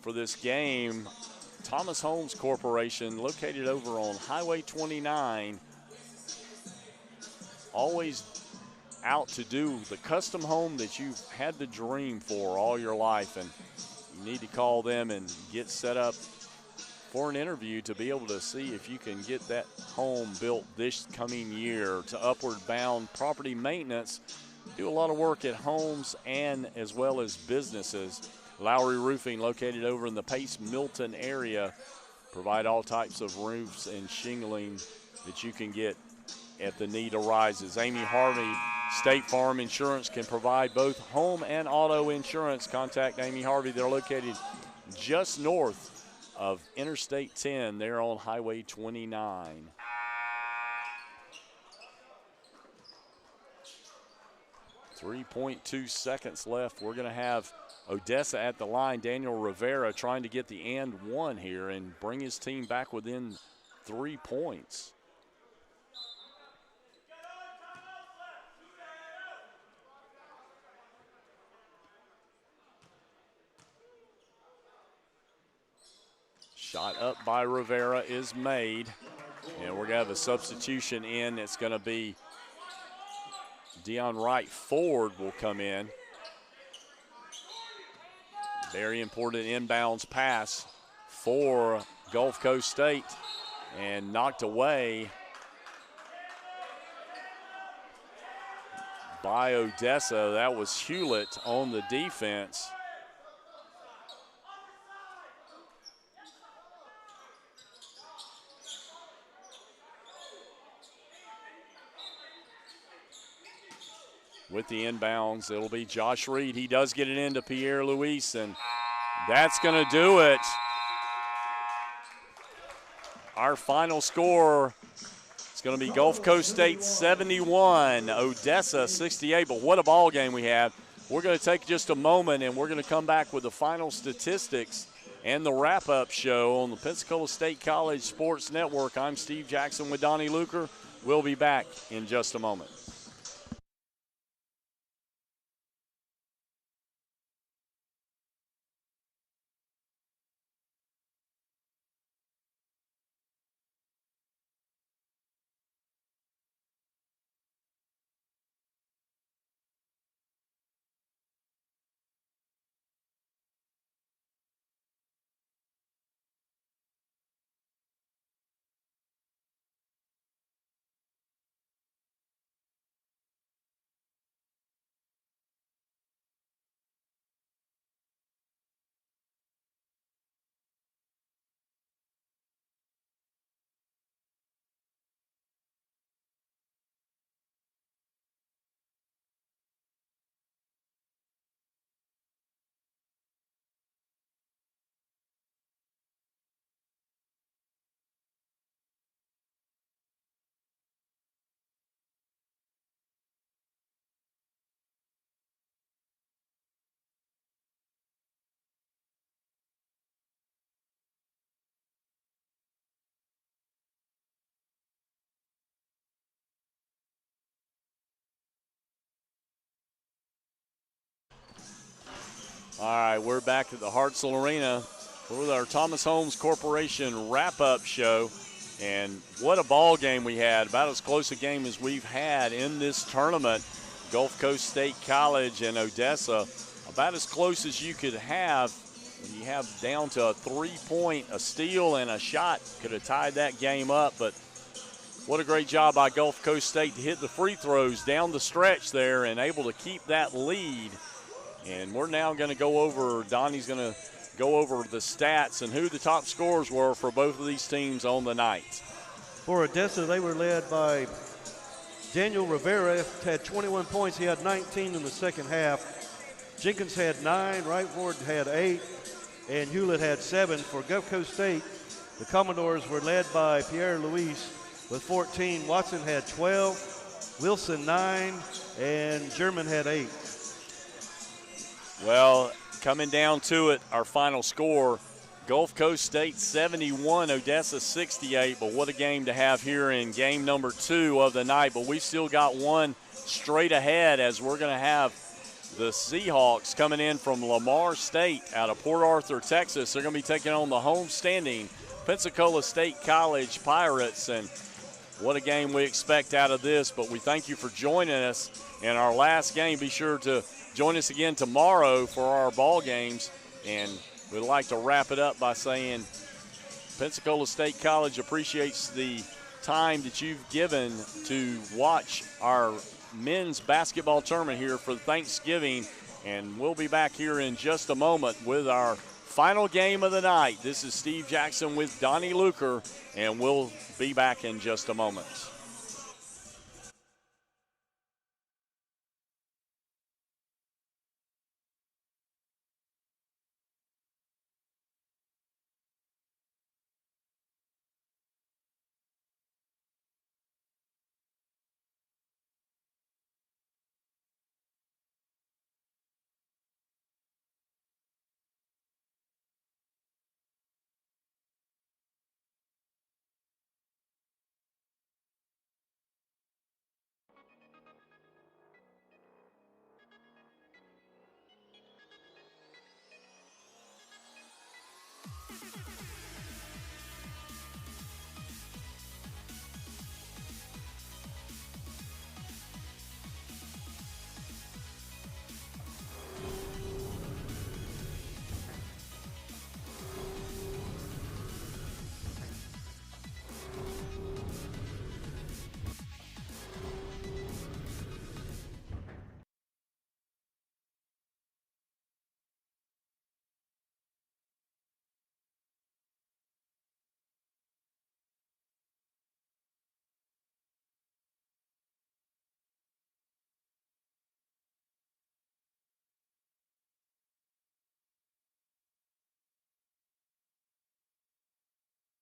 for this game. Thomas Homes Corporation, located over on Highway 29. Always out to do the custom home that you've had the dream for all your life. And you need to call them and get set up for an interview to be able to see if you can get that home built this coming year. To Upward Bound Property Maintenance, do a lot of work at homes and as well as businesses. Lowry Roofing, located over in the Pace Milton area, provide all types of roofs and shingling that you can get if the need arises. Amy Harvey State Farm Insurance can provide both home and auto insurance. Contact Amy Harvey. They're located just north of Interstate 10. They're on Highway 29. .2 seconds left. We're going to have Odessa at the line. Daniel Rivera trying to get the and one here and bring his team back within 3 points. Shot up by Rivera is made. And we're going to have a substitution in. It's going to be Deion Wright Ford will come in. Very important inbounds pass for Gulf Coast State and knocked away by Odessa. That was Hewlett on the defense. With the inbounds, it'll be Josh Reed. He does get it into Pierre Luis, and that's going to do it. Our final score is going to be Gulf Coast State 71, Odessa 68. But what a ball game we have. We're going to take just a moment, and we're going to come back with the final statistics and the wrap-up show on the Pensacola State College Sports Network. I'm Steve Jackson with Donnie Luker. We'll be back in just a moment. All right, we're back at the Hartzell Arena with our Thomas Holmes Corporation wrap-up show. And what a ball game we had, about as close a game as we've had in this tournament. Gulf Coast State College and Odessa, about as close as you could have when you have down to a 3-point, a steal and a shot. Could have tied that game up, but what a great job by Gulf Coast State to hit the free throws down the stretch there and able to keep that lead. And we're now going to go over, Donnie's going to go over the stats and who the top scorers were for both of these teams on the night. For Odessa, they were led by Daniel Rivera, had 21 points. He had 19 in the second half. Jenkins had 9, Wright Ford had 8, and Hewlett had 7. For Gulf Coast State, the Commodores were led by Pierre Luis with 14. Watson had 12, Wilson 9, and German had 8. Well, coming down to it, our final score, Gulf Coast State 71, Odessa 68. But what a game to have here in game number 2 of the night. But we've still got one straight ahead as we're going to have the Seahawks coming in from Lamar State out of Port Arthur, Texas. They're going to be taking on the home-standing Pensacola State College Pirates. And what a game we expect out of this. But we thank you for joining us in our last game. Be sure to join us again tomorrow for our ball games, and we'd like to wrap it up by saying Pensacola State College appreciates the time that you've given to watch our men's basketball tournament here for Thanksgiving, and we'll be back here in just a moment with our final game of the night. This is Steve Jackson with Donnie Luker, and we'll be back in just a moment.